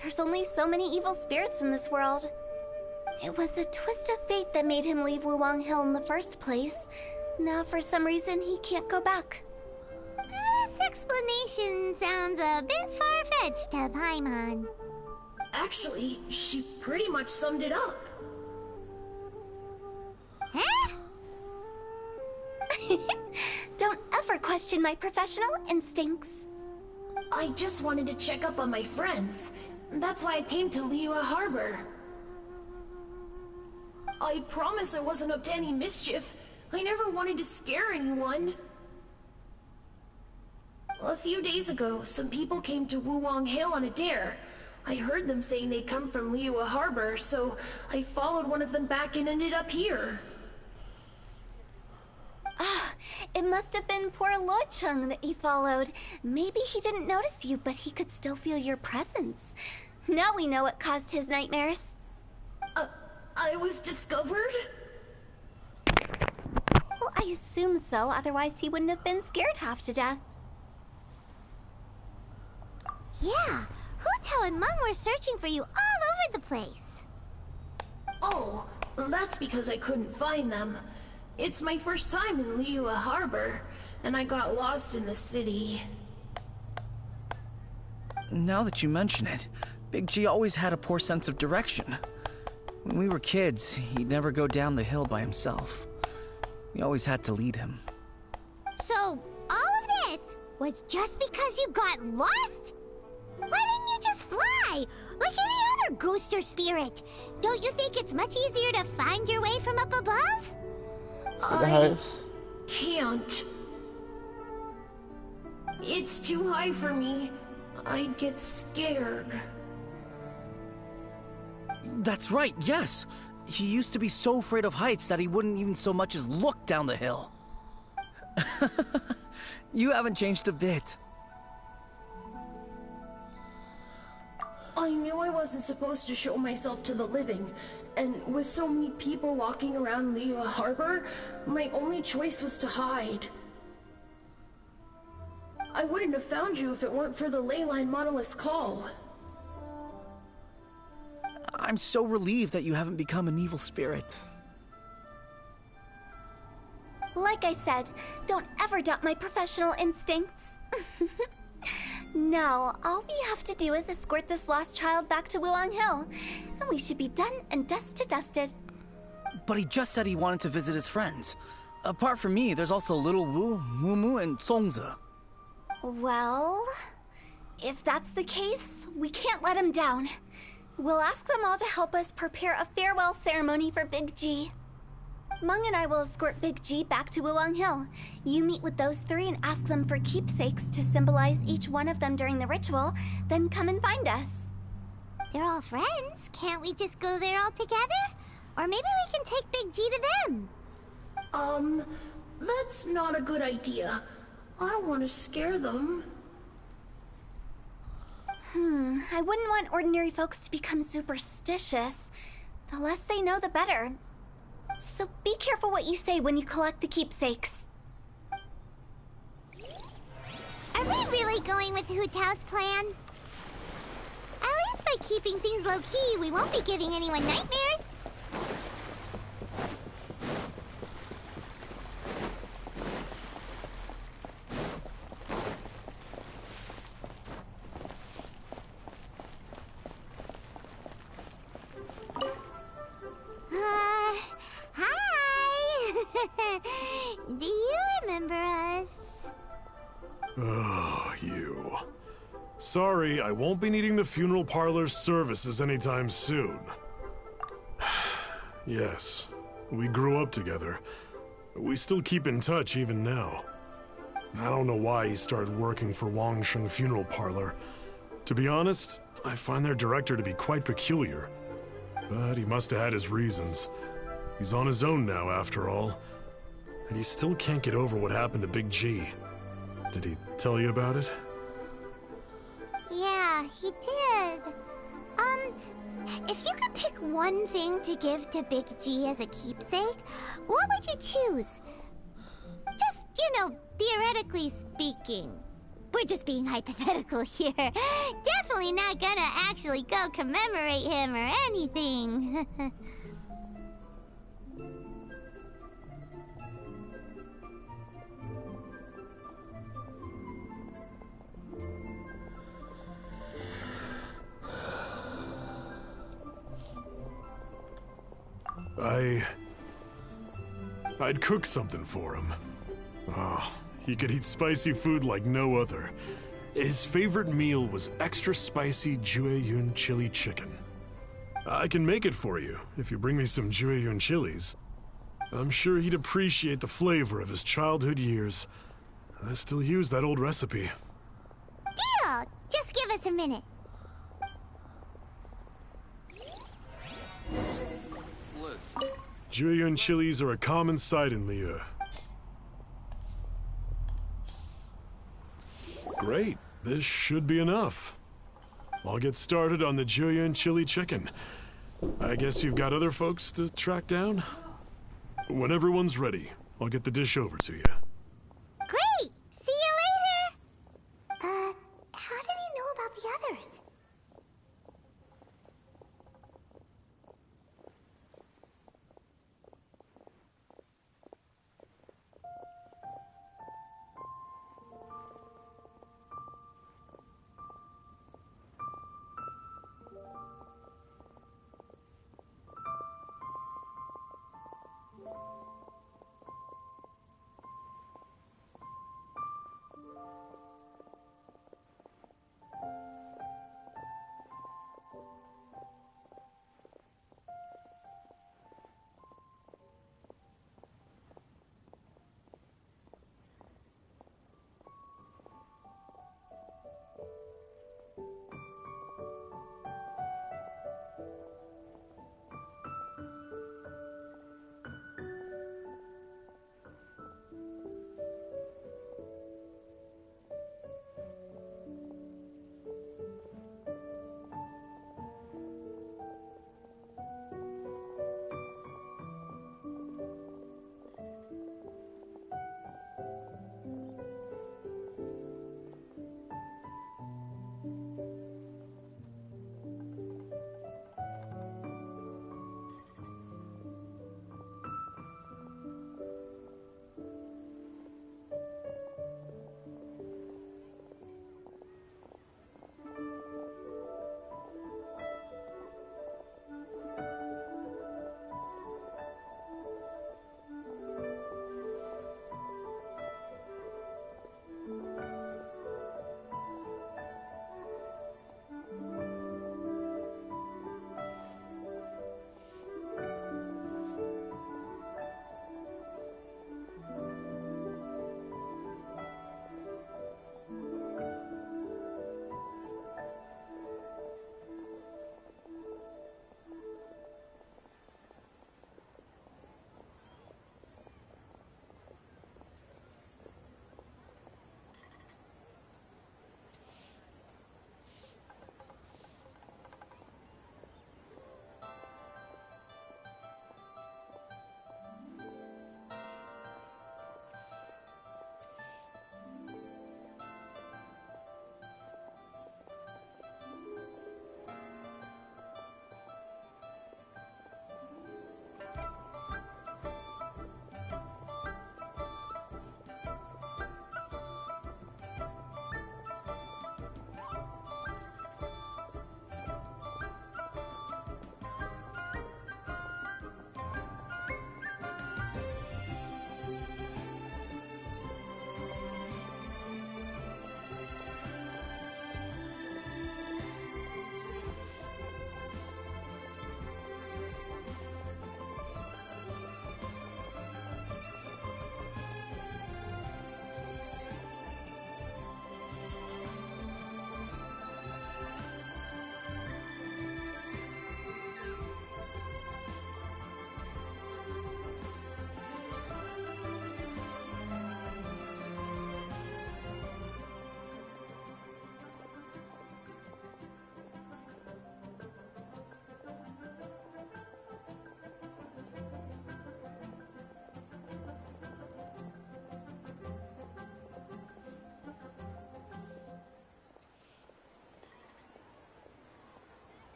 There's only so many evil spirits in this world. It was a twist of fate that made him leave Wuwang Hill in the first place. Now, for some reason, he can't go back. This explanation sounds a bit far-fetched to Paimon. Actually, she pretty much summed it up. Huh? Don't ever question my professional instincts. I just wanted to check up on my friends. That's why I came to Liyue Harbor. I promise I wasn't up to any mischief. I never wanted to scare anyone. A few days ago, some people came to Wuwang Hill on a dare. I heard them saying they'd come from Liyue Harbor, so I followed one of them back and ended up here. Ah, it must have been poor Luocheng that you followed. Maybe he didn't notice you, but he could still feel your presence. Now we know what caused his nightmares. I was discovered? Well, I assume so, otherwise he wouldn't have been scared half to death. Yeah, Hu Tao and Meng were searching for you all over the place. That's because I couldn't find them. It's my first time in Liyue Harbor, and I got lost in the city. Now that you mention it, Big G always had a poor sense of direction. When we were kids, he'd never go down the hill by himself. We always had to lead him. So, all of this was just because you got lost? Why didn't you just fly? Like any other ghost or spirit? Don't you think it's much easier to find your way from up above? I can't. It's too high for me. I'd get scared. That's right, yes! He used to be so afraid of heights that he wouldn't even so much as look down the hill. You haven't changed a bit. I knew I wasn't supposed to show myself to the living, and with so many people walking around Liyue Harbor, my only choice was to hide. I wouldn't have found you if it weren't for the Leyline Monolith's call. I'm so relieved that you haven't become an evil spirit. Like I said, don't ever doubt my professional instincts. Now, all we have to do is escort this lost child back to Wuang Hill, and we should be done and dusted. But he just said he wanted to visit his friends. Apart from me, there's also Little Wu, Mumu, and Songze. Well, if that's the case, we can't let him down. We'll ask them all to help us prepare a farewell ceremony for Big G. Mung and I will escort Big G back to Wuang Hill. You meet with those three and ask them for keepsakes to symbolize each one of them during the ritual, then come and find us. They're all friends. Can't we just go there all together? Or maybe we can take Big G to them. That's not a good idea. I don't want to scare them. I wouldn't want ordinary folks to become superstitious. The less they know, the better. So be careful what you say when you collect the keepsakes. Are we really going with Hu Tao's plan? At least by keeping things low-key, we won't be giving anyone nightmares. Hi! Do you remember us? Oh, you. Sorry, I won't be needing the funeral parlor's services anytime soon. Yes, we grew up together. We still keep in touch even now. I don't know why he started working for Wangsheng Funeral Parlor. To be honest, I find their director to be quite peculiar. But he must have had his reasons. He's on his own now, after all. And he still can't get over what happened to Big G. Did he tell you about it? Yeah, he did. If you could pick one thing to give to Big G as a keepsake, what would you choose? Just, theoretically speaking. We're just being hypothetical here. Definitely not gonna actually go commemorate him or anything. I'd cook something for him. Oh, he could eat spicy food like no other. His favorite meal was extra spicy Jueyun chili chicken. I can make it for you if you bring me some Jueyun chilies. I'm sure he'd appreciate the flavor of his childhood years. I still use that old recipe. Deal! Just give us a minute. Jueyun chilies are a common sight in Liyue. Great, this should be enough. I'll get started on the Jueyun chili chicken. I guess you've got other folks to track down? When everyone's ready, I'll get the dish over to you. Great! See you later! How did he know about the others?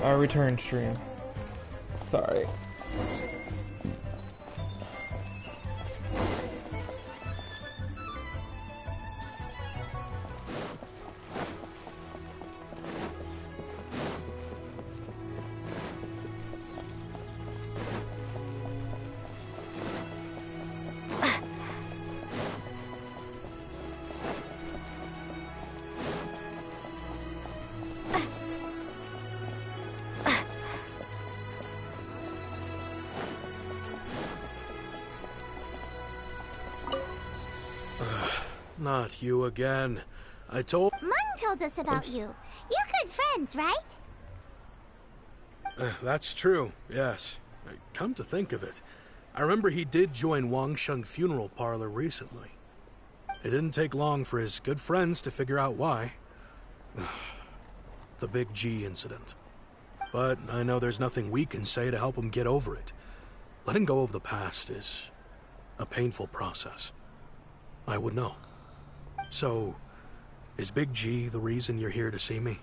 our return stream. Sorry. Not you again. I told... Mun told us about you. You're good friends, right? That's true, yes. Come to think of it, I remember he did join Wangsheng Funeral Parlor recently. It didn't take long for his good friends to figure out why. The Big G incident. But I know there's nothing we can say to help him get over it. Letting go of the past is a painful process. I would know. So, is Big G the reason you're here to see me?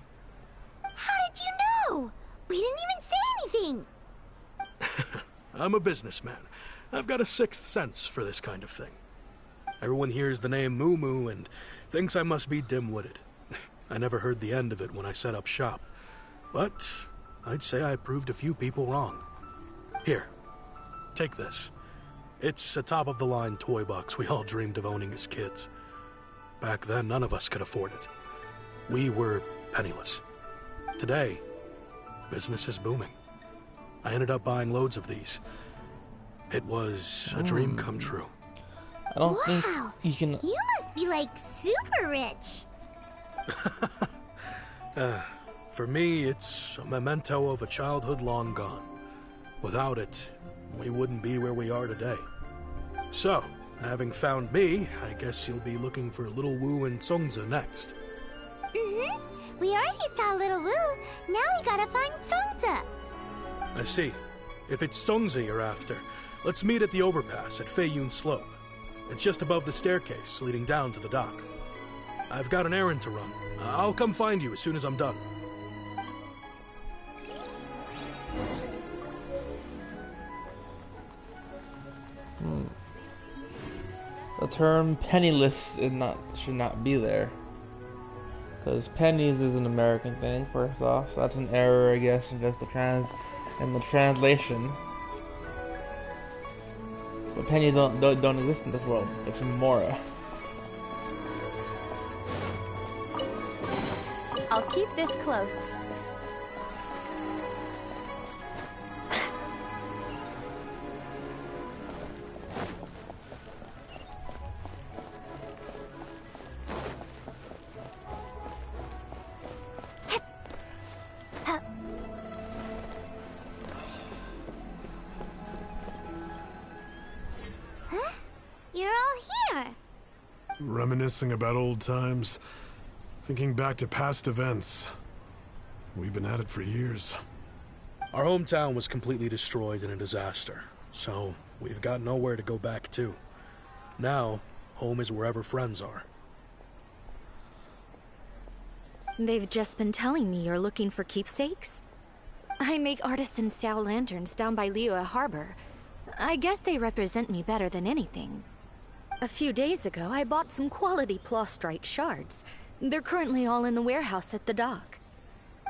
How did you know? We didn't even say anything. I'm a businessman. I've got a sixth sense for this kind of thing. Everyone hears the name Moo Moo and thinks I must be dim-witted. I never heard the end of it when I set up shop. But I'd say I proved a few people wrong. Here, take this. It's a top-of-the-line toy box we all dreamed of owning as kids. Back then, none of us could afford it. We were penniless. Today, business is booming. I ended up buying loads of these. It was a dream come true. I don't think you can... You must be, like, super rich. For me, it's a memento of a childhood long gone. Without it, we wouldn't be where we are today. So, having found me, I guess you'll be looking for Little Wu and Songza next. Mm-hmm. We already saw Little Wu. Now we gotta find Songza. I see. If it's Songza you're after, let's meet at the overpass at Feiyun Slope. It's just above the staircase leading down to the dock. I've got an errand to run. I'll come find you as soon as I'm done. The term penniless should not be there. Because pennies is an American thing, first off, so that's an error, I guess, in just the translation. But pennies don't exist in this world. It's Mora. I'll keep this close. You're all here. Reminiscing about old times, thinking back to past events. We've been at it for years. Our hometown was completely destroyed in a disaster, so we've got nowhere to go back to. Now, home is wherever friends are. They've just been telling me you're looking for keepsakes? I make artisan Xiao lanterns down by Liyue Harbor. I guess they represent me better than anything. A few days ago, I bought some quality plastrite shards. They're currently all in the warehouse at the dock.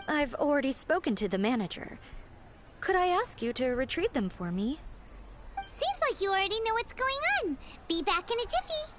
I've already spoken to the manager. Could I ask you to retrieve them for me? Seems like you already know what's going on. Be back in a jiffy.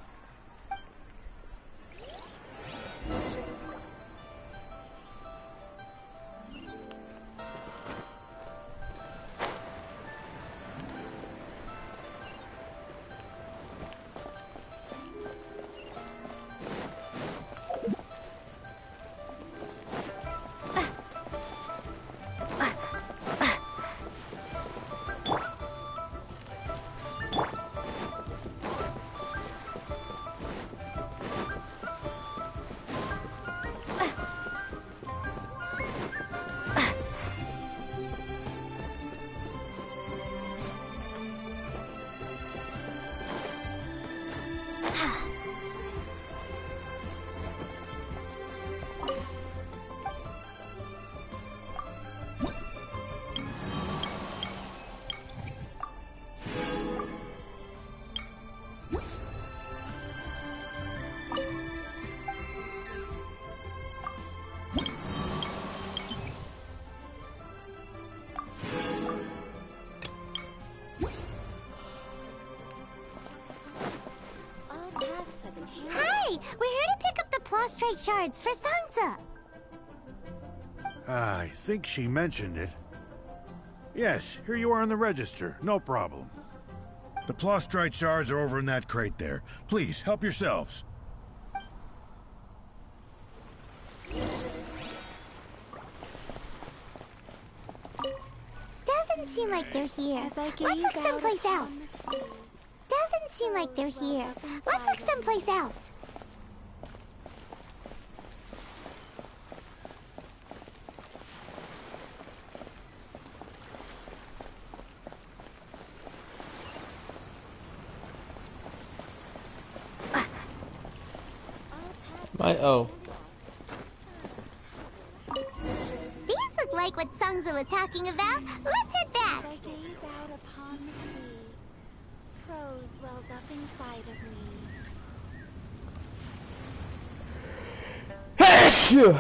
strike shards for Sansa. I think she mentioned it. Yes, here you are in the register. No problem. The Plostrite shards are over in that crate there. Please, help yourselves. Doesn't seem like they're here. Let's look someplace else. Doesn't seem like they're here. Let's look someplace else. Oh. These look like what Sungza was talking about. Let's head back. As I gaze out upon the sea, prose wells up inside of me. Phew!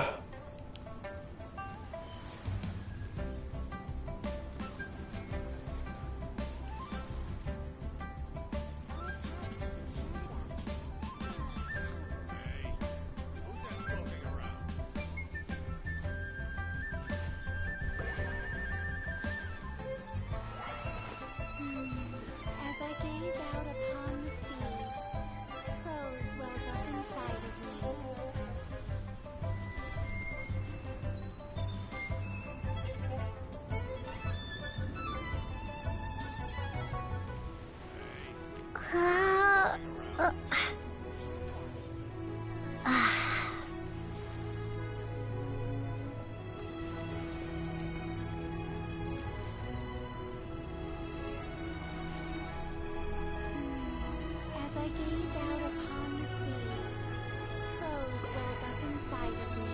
As I gaze out upon the sea, prose wells up inside of me. As I gaze out upon the sea, prose wells up inside of me.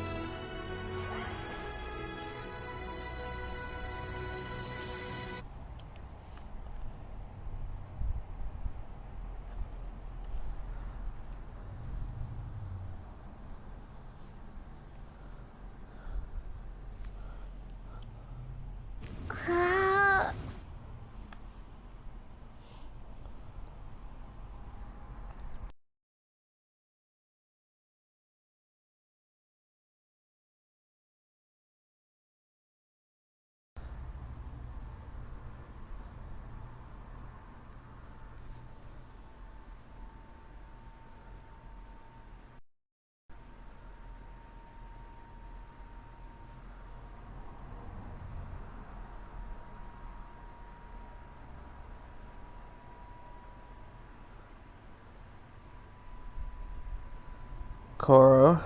Koro.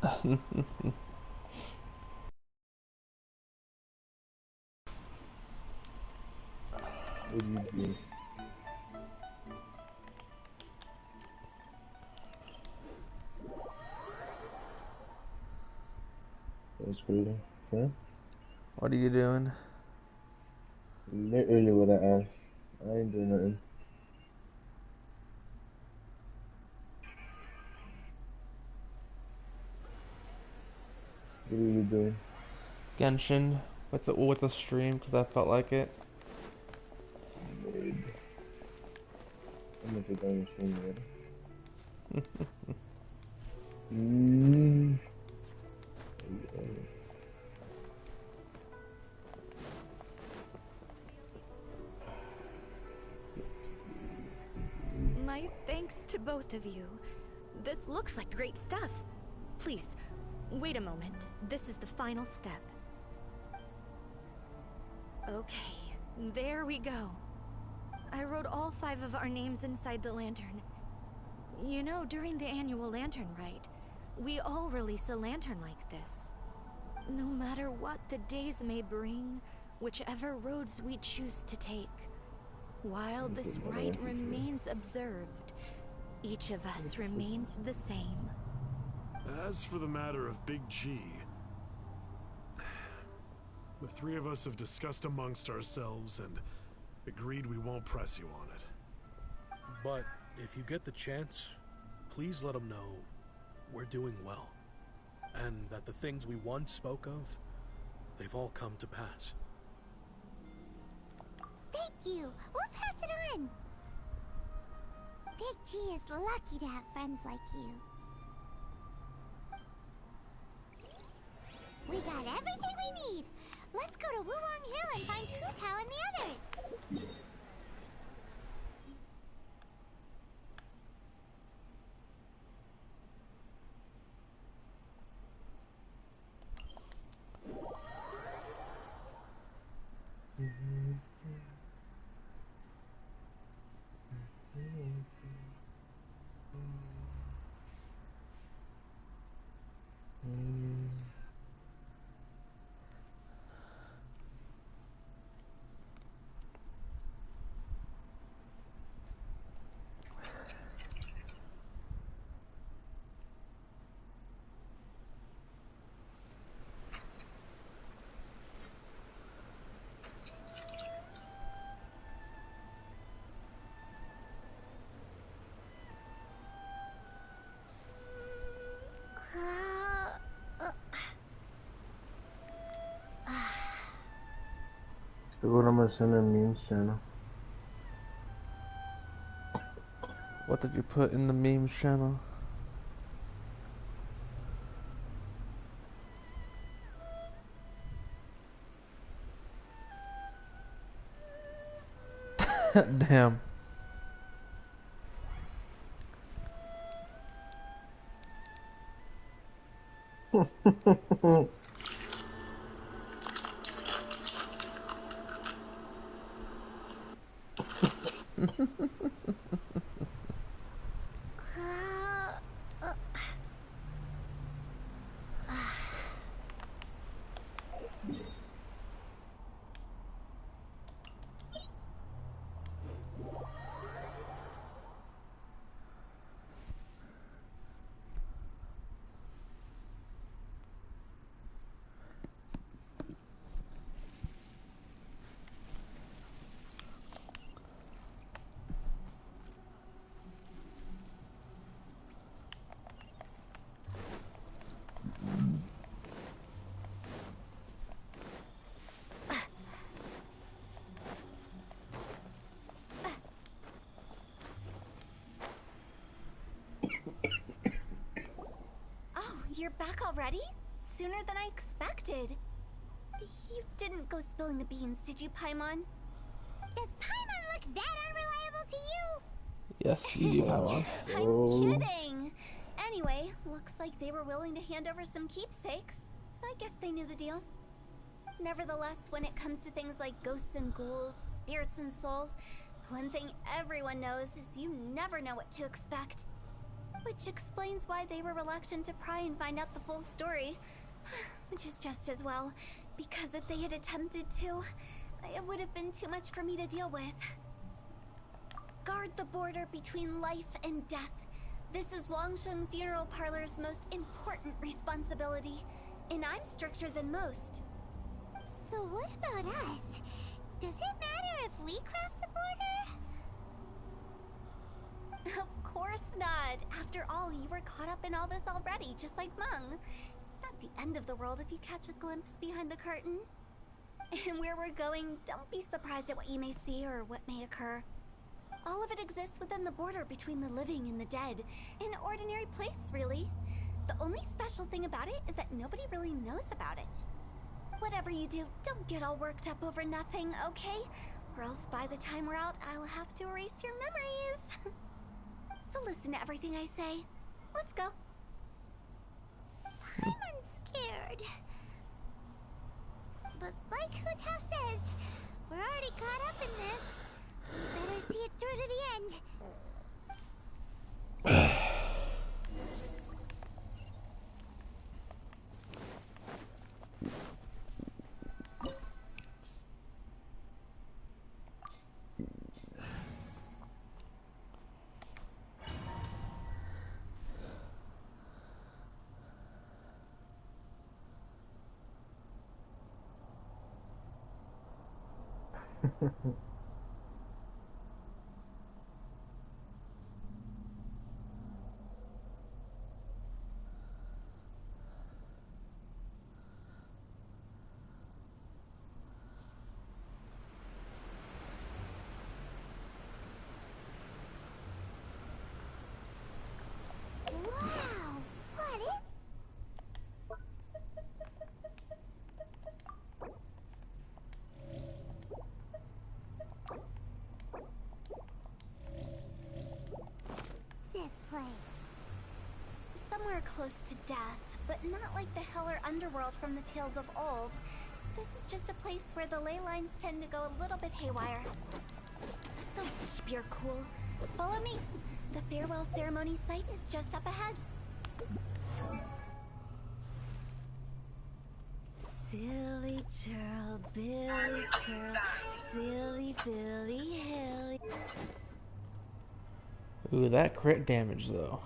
What do you do? That's crazy. Huh? What are you doing? Literally what I asked. I ain't doing nothing. What are you doing? Genshin with the stream because I felt like it. Mid. I'm gonna take down your stream later. My thanks to both of you. This looks like great stuff. Please, wait a moment. This is the final step. Okay, there we go. I wrote all 5 of our names inside the lantern. You know, during the annual lantern rite, we all release a lantern like this. No matter what the days may bring, whichever roads we choose to take, while this rite remains observed, each of us remains the same. As for the matter of Big G, the 3 of us have discussed amongst ourselves and agreed we won't press you on it. But if you get the chance, please let them know we're doing well. And that the things we once spoke of, they've all come to pass. Thank you. We'll pass it on. Big G is lucky to have friends like you. We got everything we need. Let's go to Wulong Hill and find Hu Tao and the others. Seguro me send a memes channel. What did you put in the memes channel? Damn. You're back already? Sooner than I expected. You didn't go spilling the beans, did you, Paimon? Does Paimon look that unreliable to you? Yes, you do, Paimon. I'm kidding. Anyway, looks like they were willing to hand over some keepsakes, so I guess they knew the deal. Nevertheless, when it comes to things like ghosts and ghouls, spirits and souls, one thing everyone knows is you never know what to expect. Which explains why they were reluctant to pry and find out the full story. Which is just as well, because if they had attempted to, it would have been too much for me to deal with. Guard the border between life and death. This is Wangsheng Funeral Parlor's most important responsibility, and I'm stricter than most. So what about us? Does it matter if we cross the border? Of course not. After all, you were caught up in all this already, just like Meng. It's not the end of the world if you catch a glimpse behind the curtain. And where we're going, don't be surprised at what you may see or what may occur. All of it exists within the border between the living and the dead. An ordinary place, really. The only special thing about it is that nobody really knows about it. Whatever you do, don't get all worked up over nothing, okay? Or else by the time we're out, I'll have to erase your memories. So listen to everything I say. Let's go. I'm scared. But like Hu Tao says, we're already caught up in this. We better see it through to the end. close to death, but not like the hell or underworld from the tales of old. This is just a place where the ley lines tend to go a little bit haywire. So keep your cool. Follow me. The farewell ceremony site is just up ahead. Silly churl, Billy churl, silly Billy Hilly. Ooh, that crit damage though.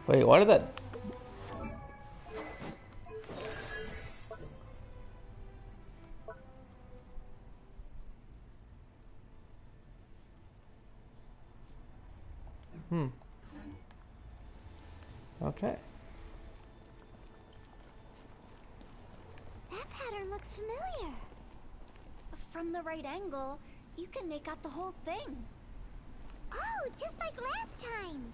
Wait, why did that? Okay. That pattern looks familiar. From the right angle, you can make out the whole thing. Oh, just like last time.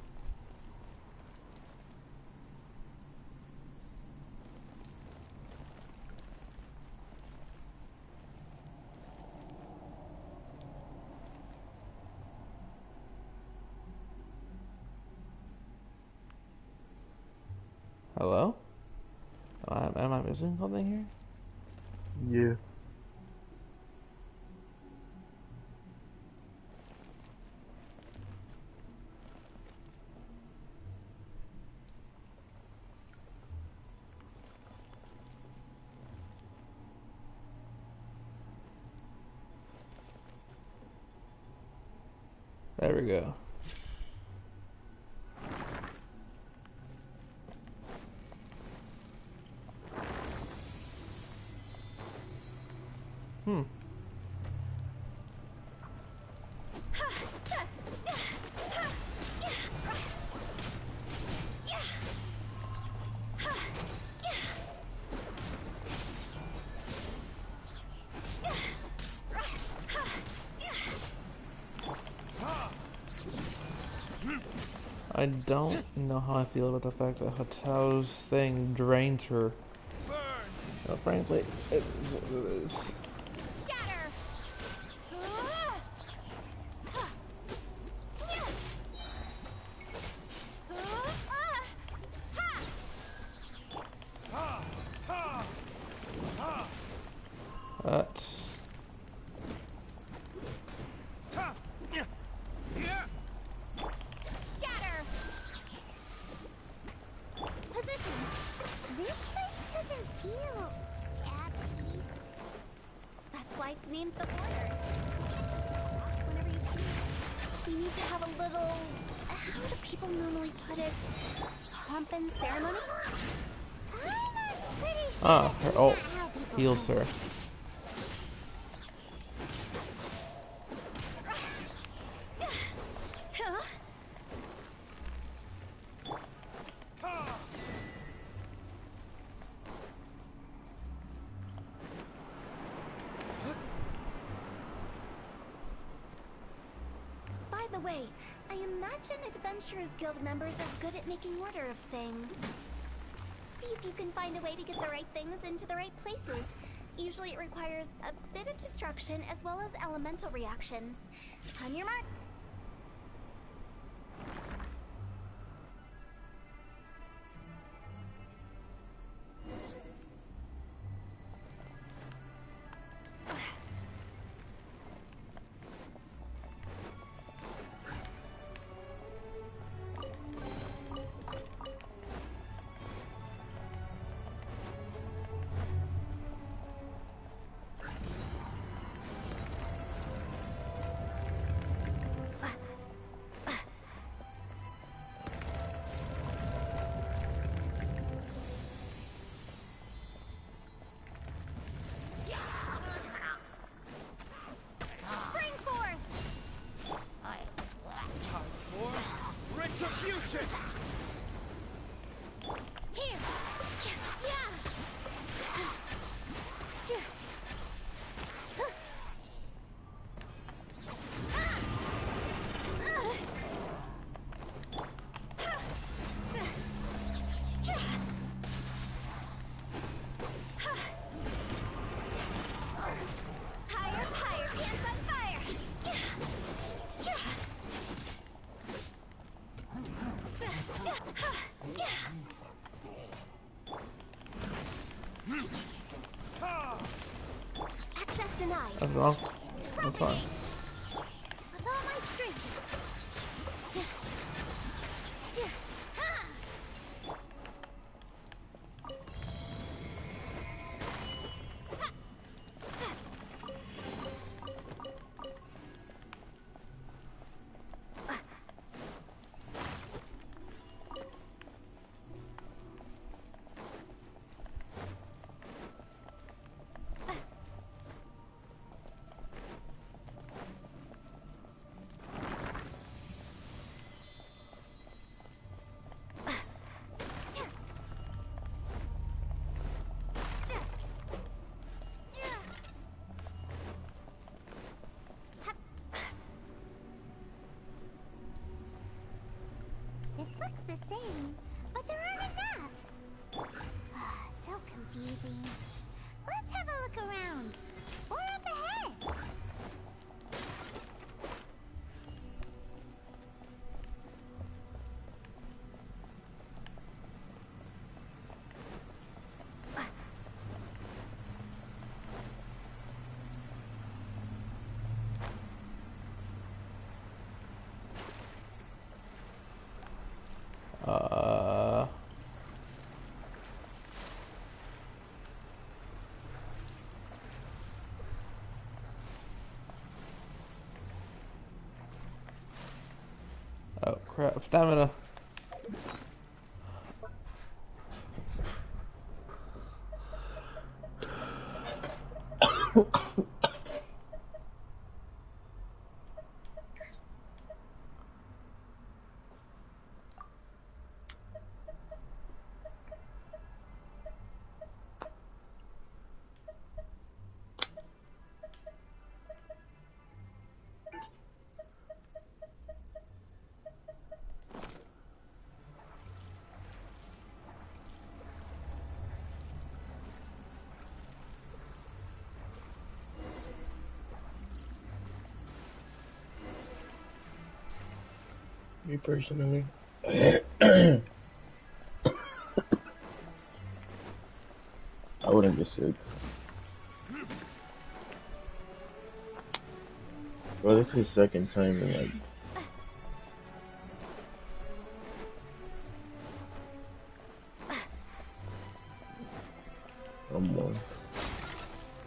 Hello? Am I missing something here? Yeah. There we go. I don't know how I feel about the fact that Hatao's thing drained her. But frankly, it is what it is. That's... It's named the border. Whenever you choose, you need to have a little, how do people normally put it, pomp and ceremony? I'm not pretty sure. Ah, her ult heals her. By the way, I imagine Adventurers Guild members are good at making order of things. See if you can find a way to get the right things into the right places. Usually it requires a bit of destruction as well as elemental reactions. On your mark. Access denied. That's wrong. That's fine. With all my strength. This looks the same, but there aren't enough. So confusing. Let's have a look around. Or up ahead. Oh crap, stamina. Me personally, I wouldn't get sick. Bro, this is the second time in like a month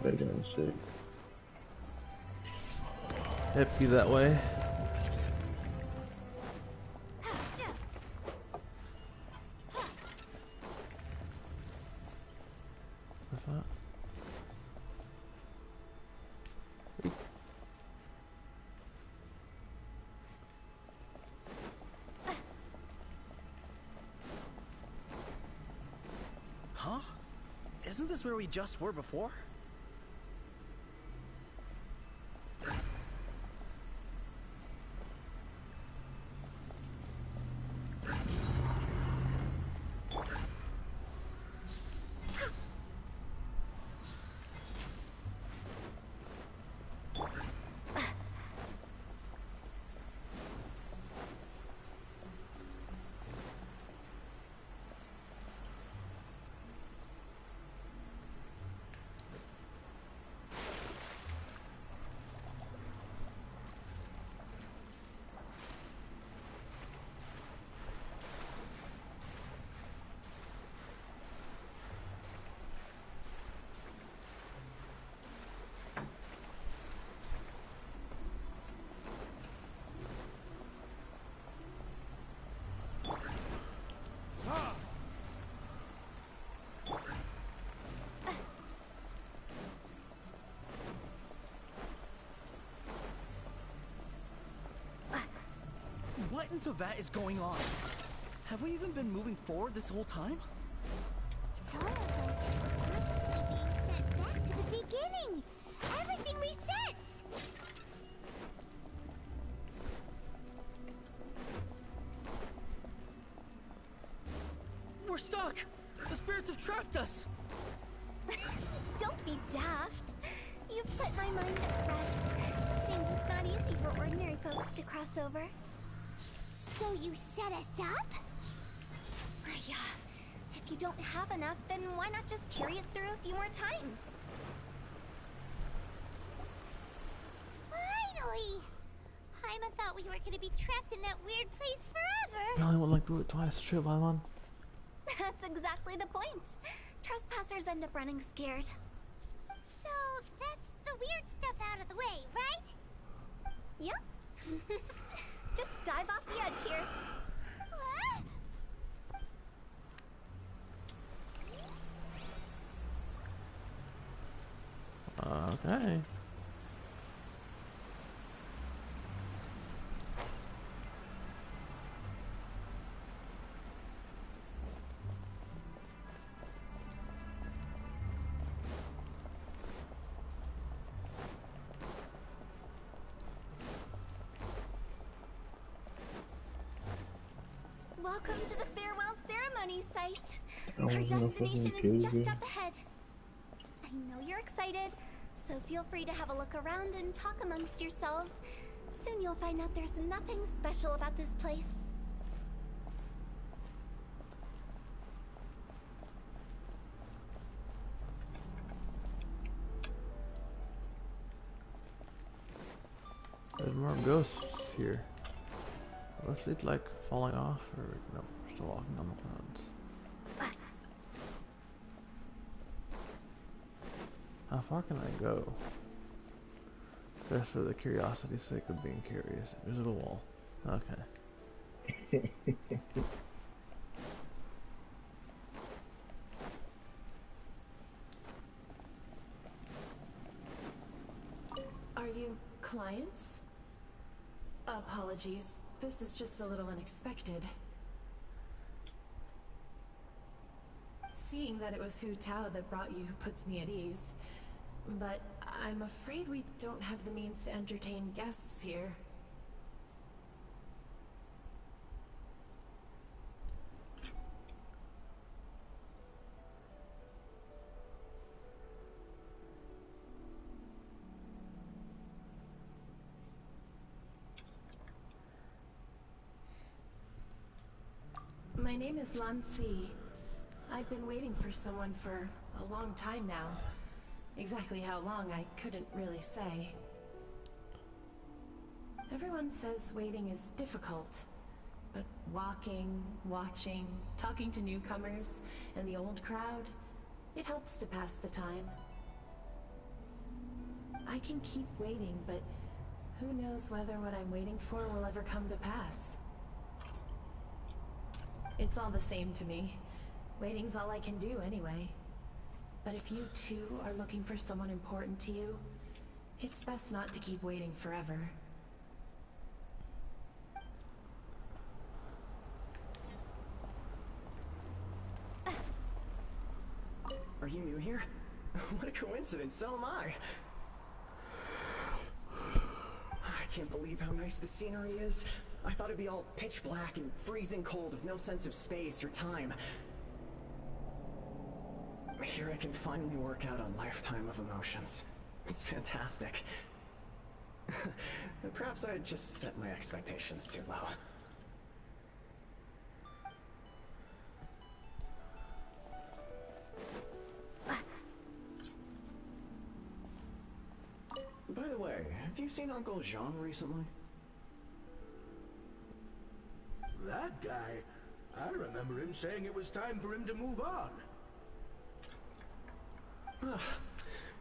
that I got sick. It'd be that way. What's that? Huh? Isn't this where we just were before? What in Tevat is going on? Have we even been moving forward this whole time? It's almost like we're constantly being sent back to the beginning. Everything resets. We're stuck! The spirits have trapped us! Don't be daft. You've put my mind at rest. Seems it's not easy for ordinary folks to cross over. So you set us up? Yeah. If you don't have enough, then why not just carry it through a few more times? Finally! Paimon thought we were gonna be trapped in that weird place forever. I only want like do it twice. True, Paimon. That's exactly the point. Trespassers end up running scared. So that's the weird stuff out of the way, right? Yep. Just dive off the edge here. Okay. Welcome to the farewell ceremony site. I Our was in a fucking destination is just cave. up ahead. I know you're excited, so feel free to have a look around and talk amongst yourselves. Soon you'll find out there's nothing special about this place. There's more ghosts here. Was it like falling off, or no? We're still walking on the clouds. How far can I go? Just for the curiosity's sake of being curious. There's a wall. Okay. Are you clients? Apologies. This is just a little unexpected. Seeing that it was Hu Tao that brought you puts me at ease. But I'm afraid we don't have the means to entertain guests here. My name is Lan Si. I've been waiting for someone for a long time now. Exactly how long, I couldn't really say. Everyone says waiting is difficult, but walking, watching, talking to newcomers and the old crowd, it helps to pass the time. I can keep waiting, but who knows whether what I'm waiting for will ever come to pass. It's all the same to me. Waiting's all I can do anyway. But if you too are looking for someone important to you, it's best not to keep waiting forever. Are you new here? What a coincidence, so am I. I can't believe how nice the scenery is. I thought it'd be all pitch black and freezing cold with no sense of space or time. Here I can finally work out a lifetime of emotions. It's fantastic. Perhaps I just set my expectations too low. By the way, have you seen Uncle Jean recently? That guy? I remember him saying it was time for him to move on.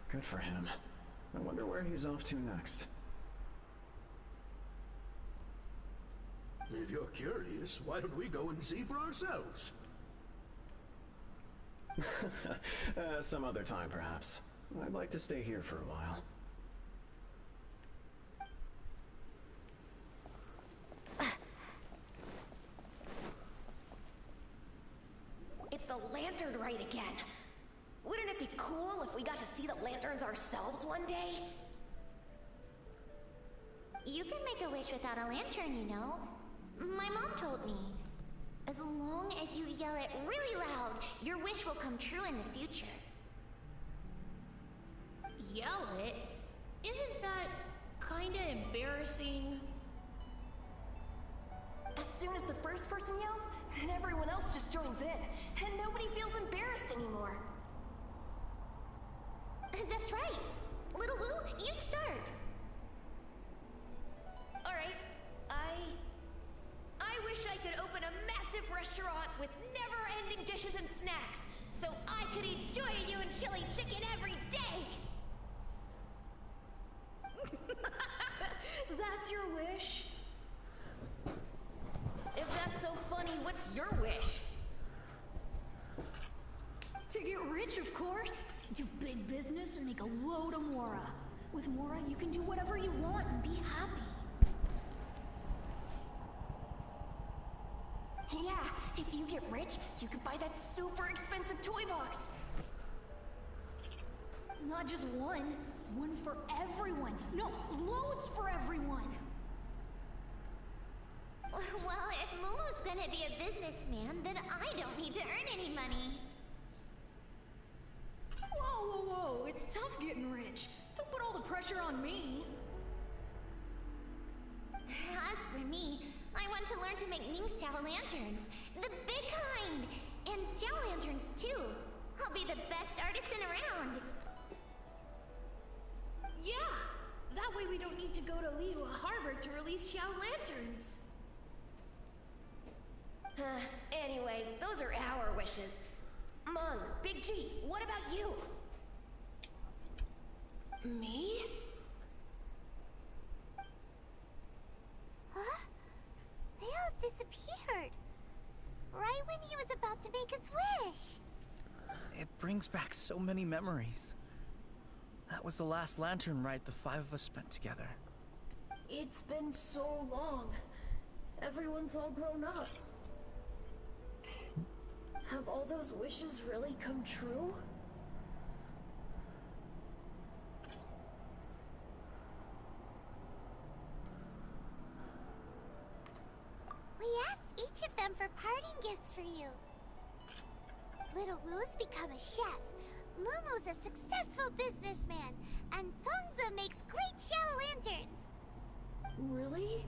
Good for him. I wonder where he's off to next. If you're curious, why don't we go and see for ourselves? Some other time, perhaps. I'd like to stay here for a while. It's the lantern rite again. Wouldn't it be cool if we got to see the lanterns ourselves one day? You can make a wish without a lantern, you know. My mom told me. As long as you yell it really loud, your wish will come true in the future. Yell it? Isn't that kinda embarrassing? As soon as the first person yells, then everyone else just joins in, and nobody feels embarrassed anymore. That's right. Little Wu, you start. Alright, I wish I could open a massive restaurant with never-ending dishes and snacks, so I could eat Joy-You and chili chicken every day! That's your wish? If that's so funny, what's your wish? To get rich, of course. Do big business and make a load of Mora. With Mora, you can do whatever you want and be happy. Yeah, if you get rich, you could buy that super expensive toy box. Not just one. One for everyone. No, loads for everyone. Well, if Momo's gonna be a businessman, then I don't need to earn any money. Whoa, whoa, whoa. It's tough getting rich. Don't put all the pressure on me. As for me, I want to learn to make Ming Xiao lanterns. The big kind! And Xiao lanterns, too. I'll be the best artisan around. Yeah! That way we don't need to go to Liyue Harbor to release Xiao lanterns. Anyway, those are our wishes. Mung, Big G, what about you? Me? Huh? They all disappeared. Right when he was about to make his wish. It brings back so many memories. That was the last lantern ride the 5 of us spent together. It's been so long. Everyone's all grown up. Have all those wishes really come true? We asked each of them for parting gifts for you. Little Wu's become a chef. Momo's a successful businessman. And Zongza makes great Xiao lanterns. Really?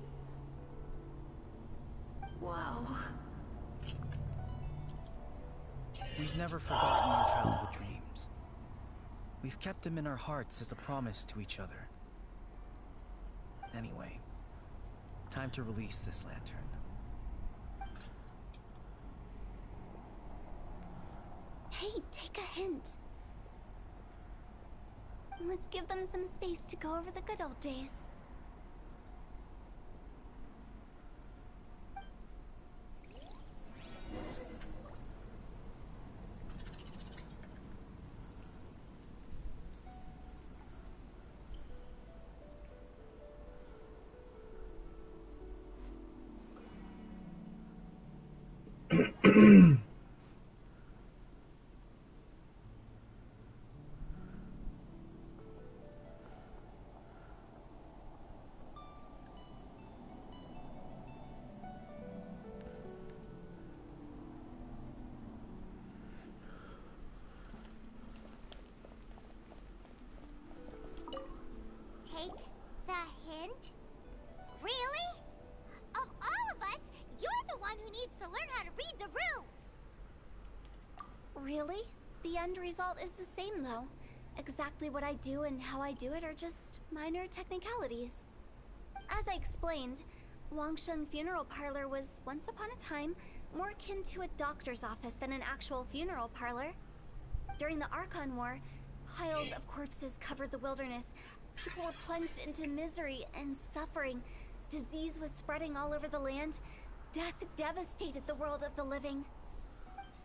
Wow. We've never forgotten our childhood dreams. We've kept them in our hearts as a promise to each other. Anyway, time to release this lantern. Hey, take a hint. Let's give them some space to go over the good old days. Take the hint? Really? Of all of us, you're the one who needs to learn how to read the room! Really? The end result is the same, though. Exactly what I do and how I do it are just minor technicalities. As I explained, Wangsheng Funeral Parlor was, once upon a time, more akin to a doctor's office than an actual funeral parlor. During the Archon War, piles of corpses covered the wilderness. People were plunged into misery and suffering. Disease was spreading all over the land. Death devastated the world of the living.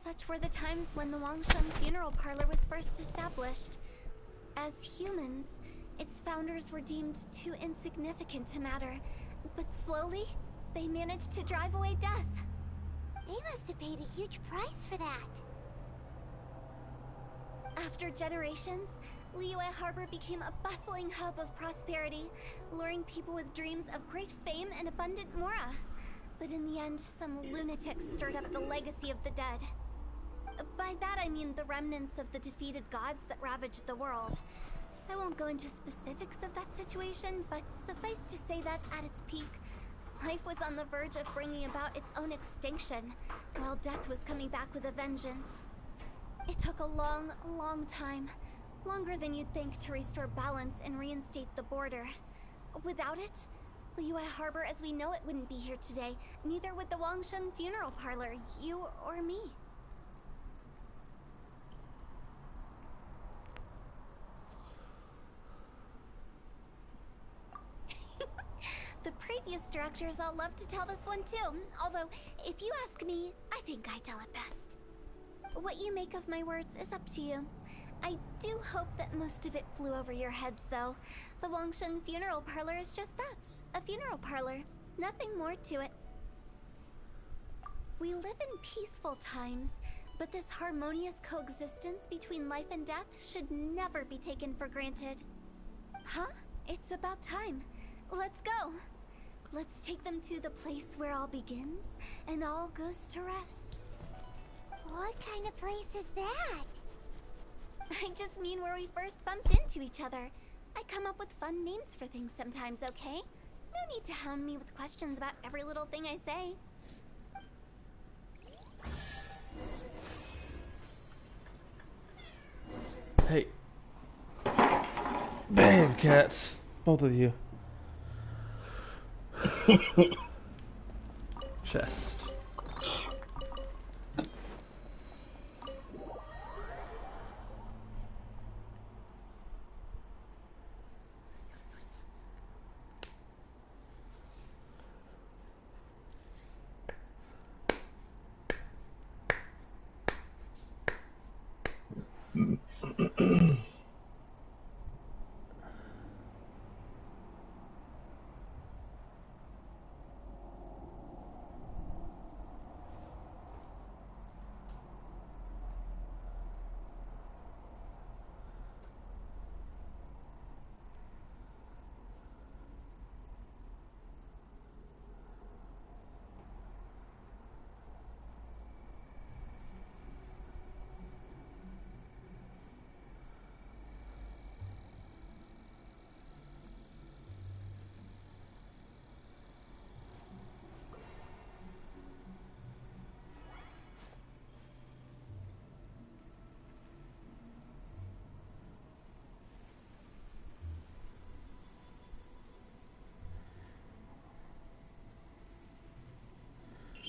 Such were the times when the Wangsheng Funeral Parlor was first established. As humans, its founders were deemed too insignificant to matter, but slowly, they managed to drive away death. They must have paid a huge price for that. After generations, Liyue Harbor became a bustling hub of prosperity, luring people with dreams of great fame and abundant mora. But in the end, some lunatics stirred up the legacy of the dead. By that I mean the remnants of the defeated gods that ravaged the world. I won't go into specifics of that situation, but suffice to say that at its peak, Life was on the verge of bringing about its own extinction, while death was coming back with a vengeance. It took a long, long time, longer than you'd think, to restore balance and reinstate the border. Without it, Liyue Harbor as we know it wouldn't be here today, neither would the Wangsheng Funeral Parlor, you or me. The previous directors all love to tell this one too, although, if you ask me, I think I tell it best. What you make of my words is up to you. I do hope that most of it flew over your heads, though. The Wangsheng Funeral Parlor is just that, a funeral parlor. Nothing more to it. We live in peaceful times, but this harmonious coexistence between life and death should never be taken for granted. Huh? It's about time. Let's go. Let's take them to the place where all begins and all goes to rest. What kind of place is that? I just mean where we first bumped into each other. I come up with fun names for things sometimes, okay? No need to hound me with questions about every little thing I say. Hey. Bam, cats. Both of you. Chest.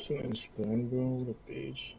Someone spawn, bro. What a bitch.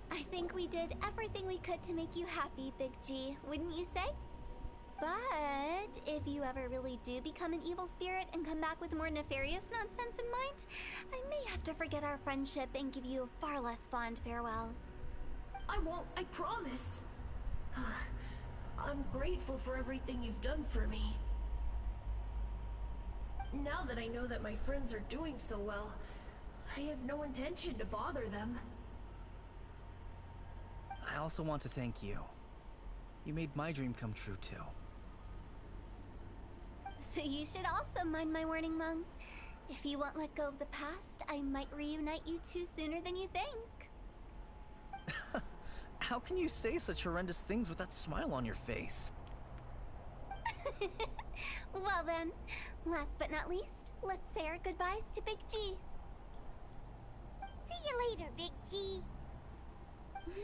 I think we did everything we could to make you happy, Big G, wouldn't you say? But if you ever really do become an evil spirit and come back with more nefarious nonsense in mind, I may have to forget our friendship and give you a far less fond farewell. I won't, I promise. I'm grateful for everything you've done for me. Now that I know that my friends are doing so well, I have no intention to bother them. I also want to thank you. You made my dream come true, too. So you should also mind my warning, Mung. If you won't let go of the past, I might reunite you two sooner than you think. How can you say such horrendous things with that smile on your face? Well then, last but not least, let's say our goodbyes to Big G. See you later, Big G.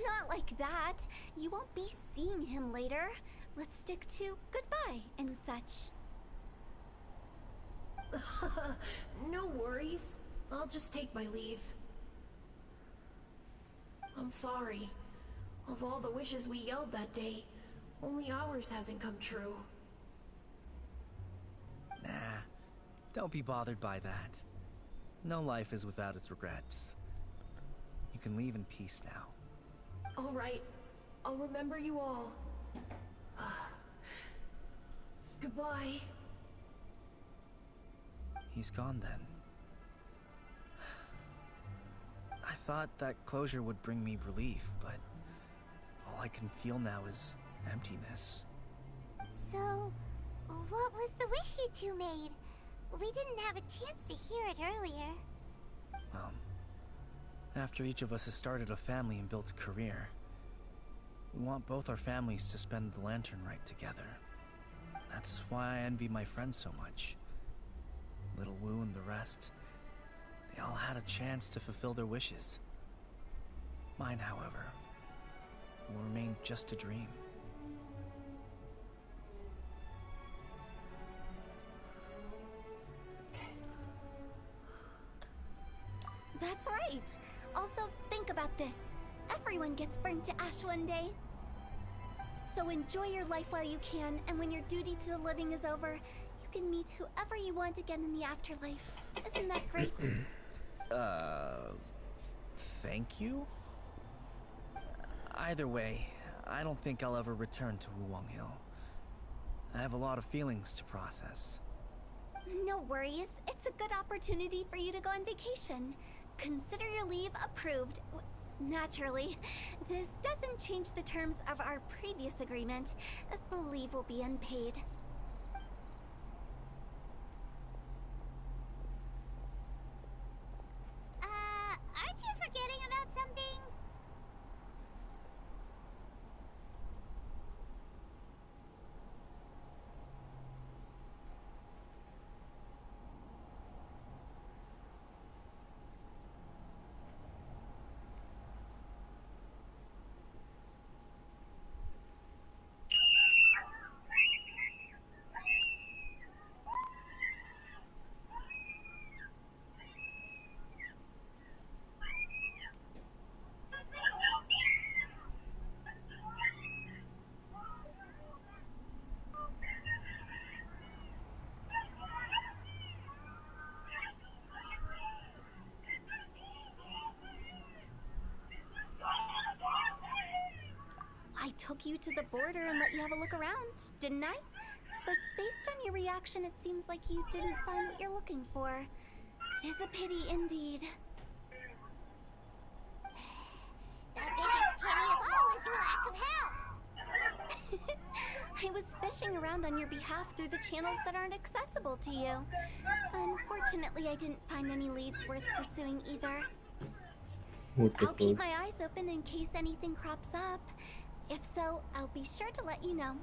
Not like that. You won't be seeing him later. Let's stick to goodbye and such. No worries. I'll just take my leave. I'm sorry. Of all the wishes we yelled that day, only ours hasn't come true. Nah, don't be bothered by that. No life is without its regrets. You can leave in peace now. All right. I'll remember you all. Goodbye. He's gone then. I thought that closure would bring me relief, but all I can feel now is emptiness. So, what was the wish you two made? We didn't have a chance to hear it earlier. After each of us has started a family and built a career, we want both our families to spend the Lantern Rite together. That's why I envy my friends so much. Little Wu and the rest, they all had a chance to fulfill their wishes. Mine, however, will remain just a dream. That's right. Also, think about this. Everyone gets burnt to ash one day. So enjoy your life while you can, and when your duty to the living is over, you can meet whoever you want again in the afterlife. Isn't that great? Thank you? Either way, I don't think I'll ever return to Wuwang Hill. I have a lot of feelings to process. No worries. It's a good opportunity for you to go on vacation. Consider your leave approved. Naturally, this doesn't change the terms of our previous agreement. The leave will be unpaid. Aren't you forgetting about something? I took you to the border and let you have a look around, didn't I? But based on your reaction, it seems like you didn't find what you're looking for. It is a pity indeed. The biggest pity of all is your lack of help! I was fishing around on your behalf through the channels that aren't accessible to you. Unfortunately, I didn't find any leads worth pursuing either. What the I'll keep fuck? my eyes open in case anything crops up. If so, I'll be sure to let you know.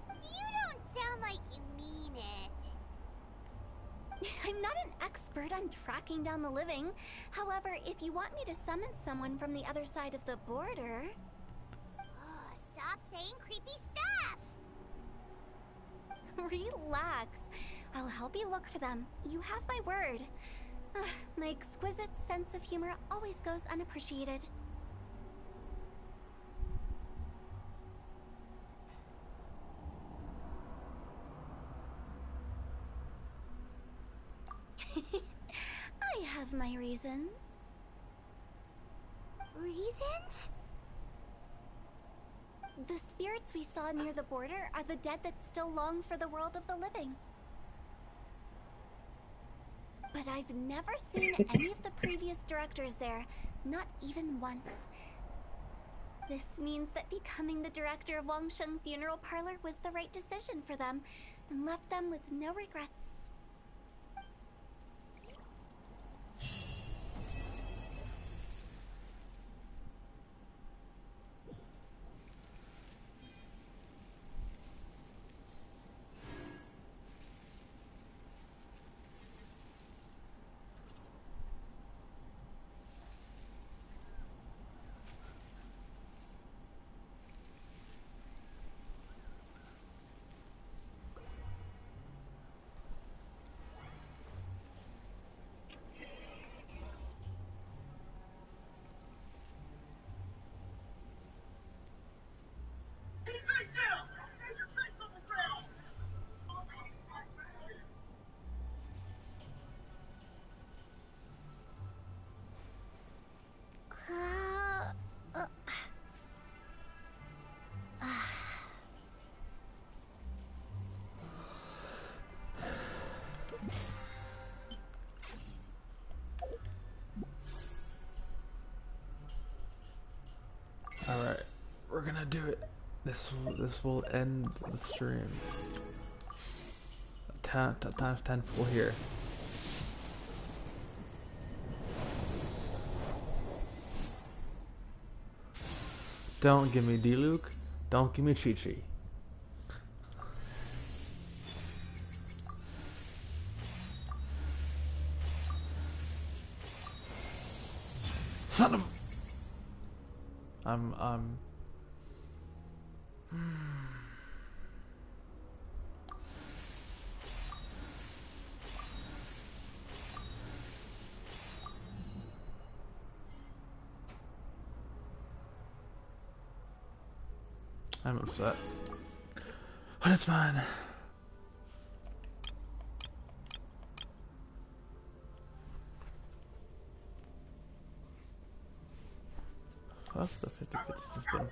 You don't sound like you mean it. I'm not an expert on tracking down the living. However, if you want me to summon someone from the other side of the border... Oh, stop saying creepy stuff! Relax. I'll help you look for them. You have my word. My exquisite sense of humor always goes unappreciated. I have my reasons. Reasons? The spirits we saw near the border are the dead that still long for the world of the living. But I've never seen any of the previous directors there, not even once. This means that becoming the director of Wangsheng Funeral Parlor was the right decision for them, and left them with no regrets. Do it. This will end the stream. Times 10 full here. Don't give me D-Luke. Don't give me Chi-Chi. Son of... I'm upset. But it's fine. Fuck the 50-50 system.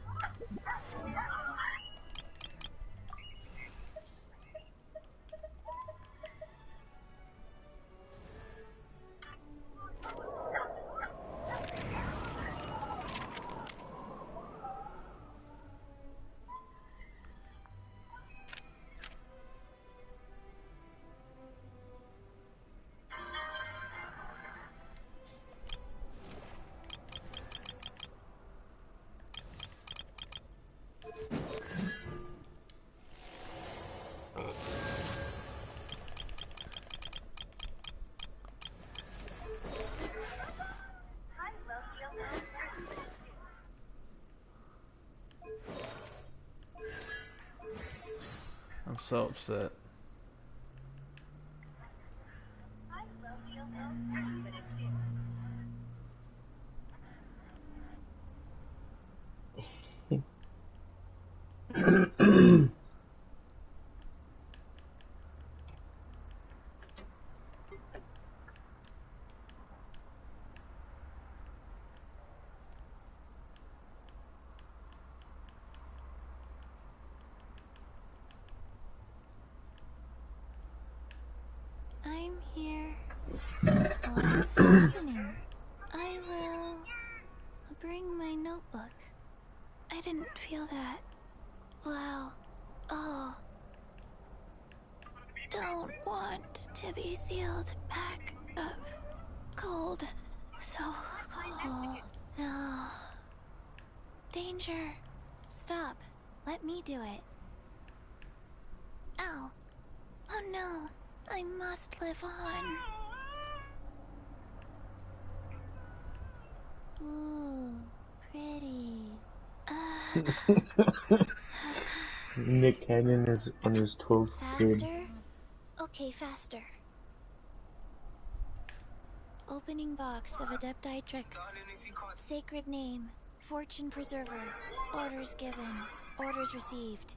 I'm so upset. I'm here. What's happening? I will bring my notebook. I didn't feel that. Wow. Oh. Don't want to be sealed back up. Cold. So cold. No. Danger. Stop. Let me do it. Ow. Oh no. I must live on. Ooh, pretty. Nick Cannon is on his 12th kid. Faster? Okay, faster. Opening box of Adepti-Trix. Sacred name. Fortune preserver. Orders given. Orders received.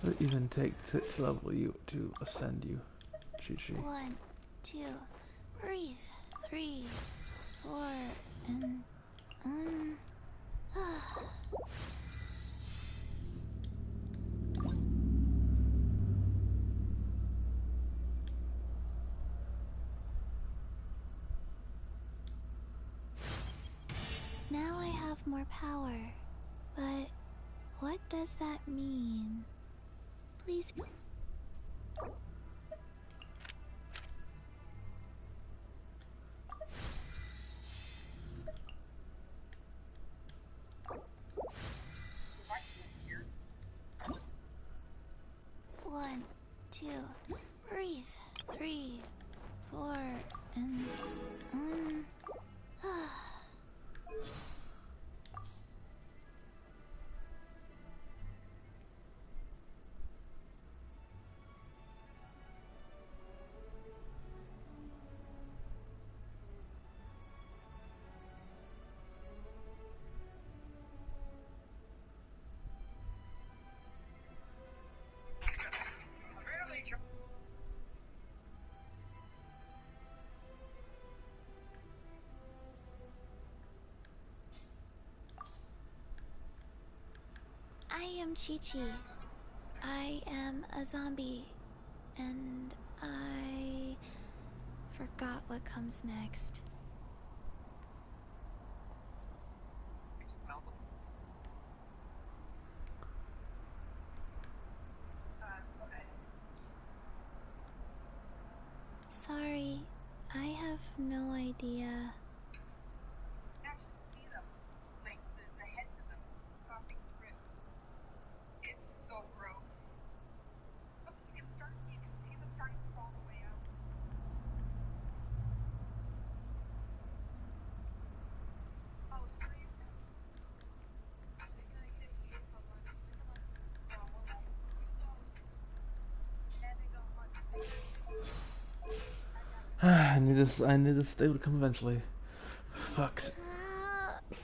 Would it even take to level you to ascend you, Chi-Chi? 1, 2, breathe. 3, 4, and now I have more power, but what does that mean? Please. One, 2, breathe. 3, 4, and I am Chi-Chi. I am a zombie. And I forgot what comes next. Sorry, I have no idea. I need this day to come eventually. Fuck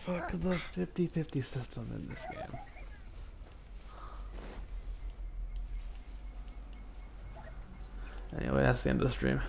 the 50-50 system in this game. Anyway, that's the end of the stream.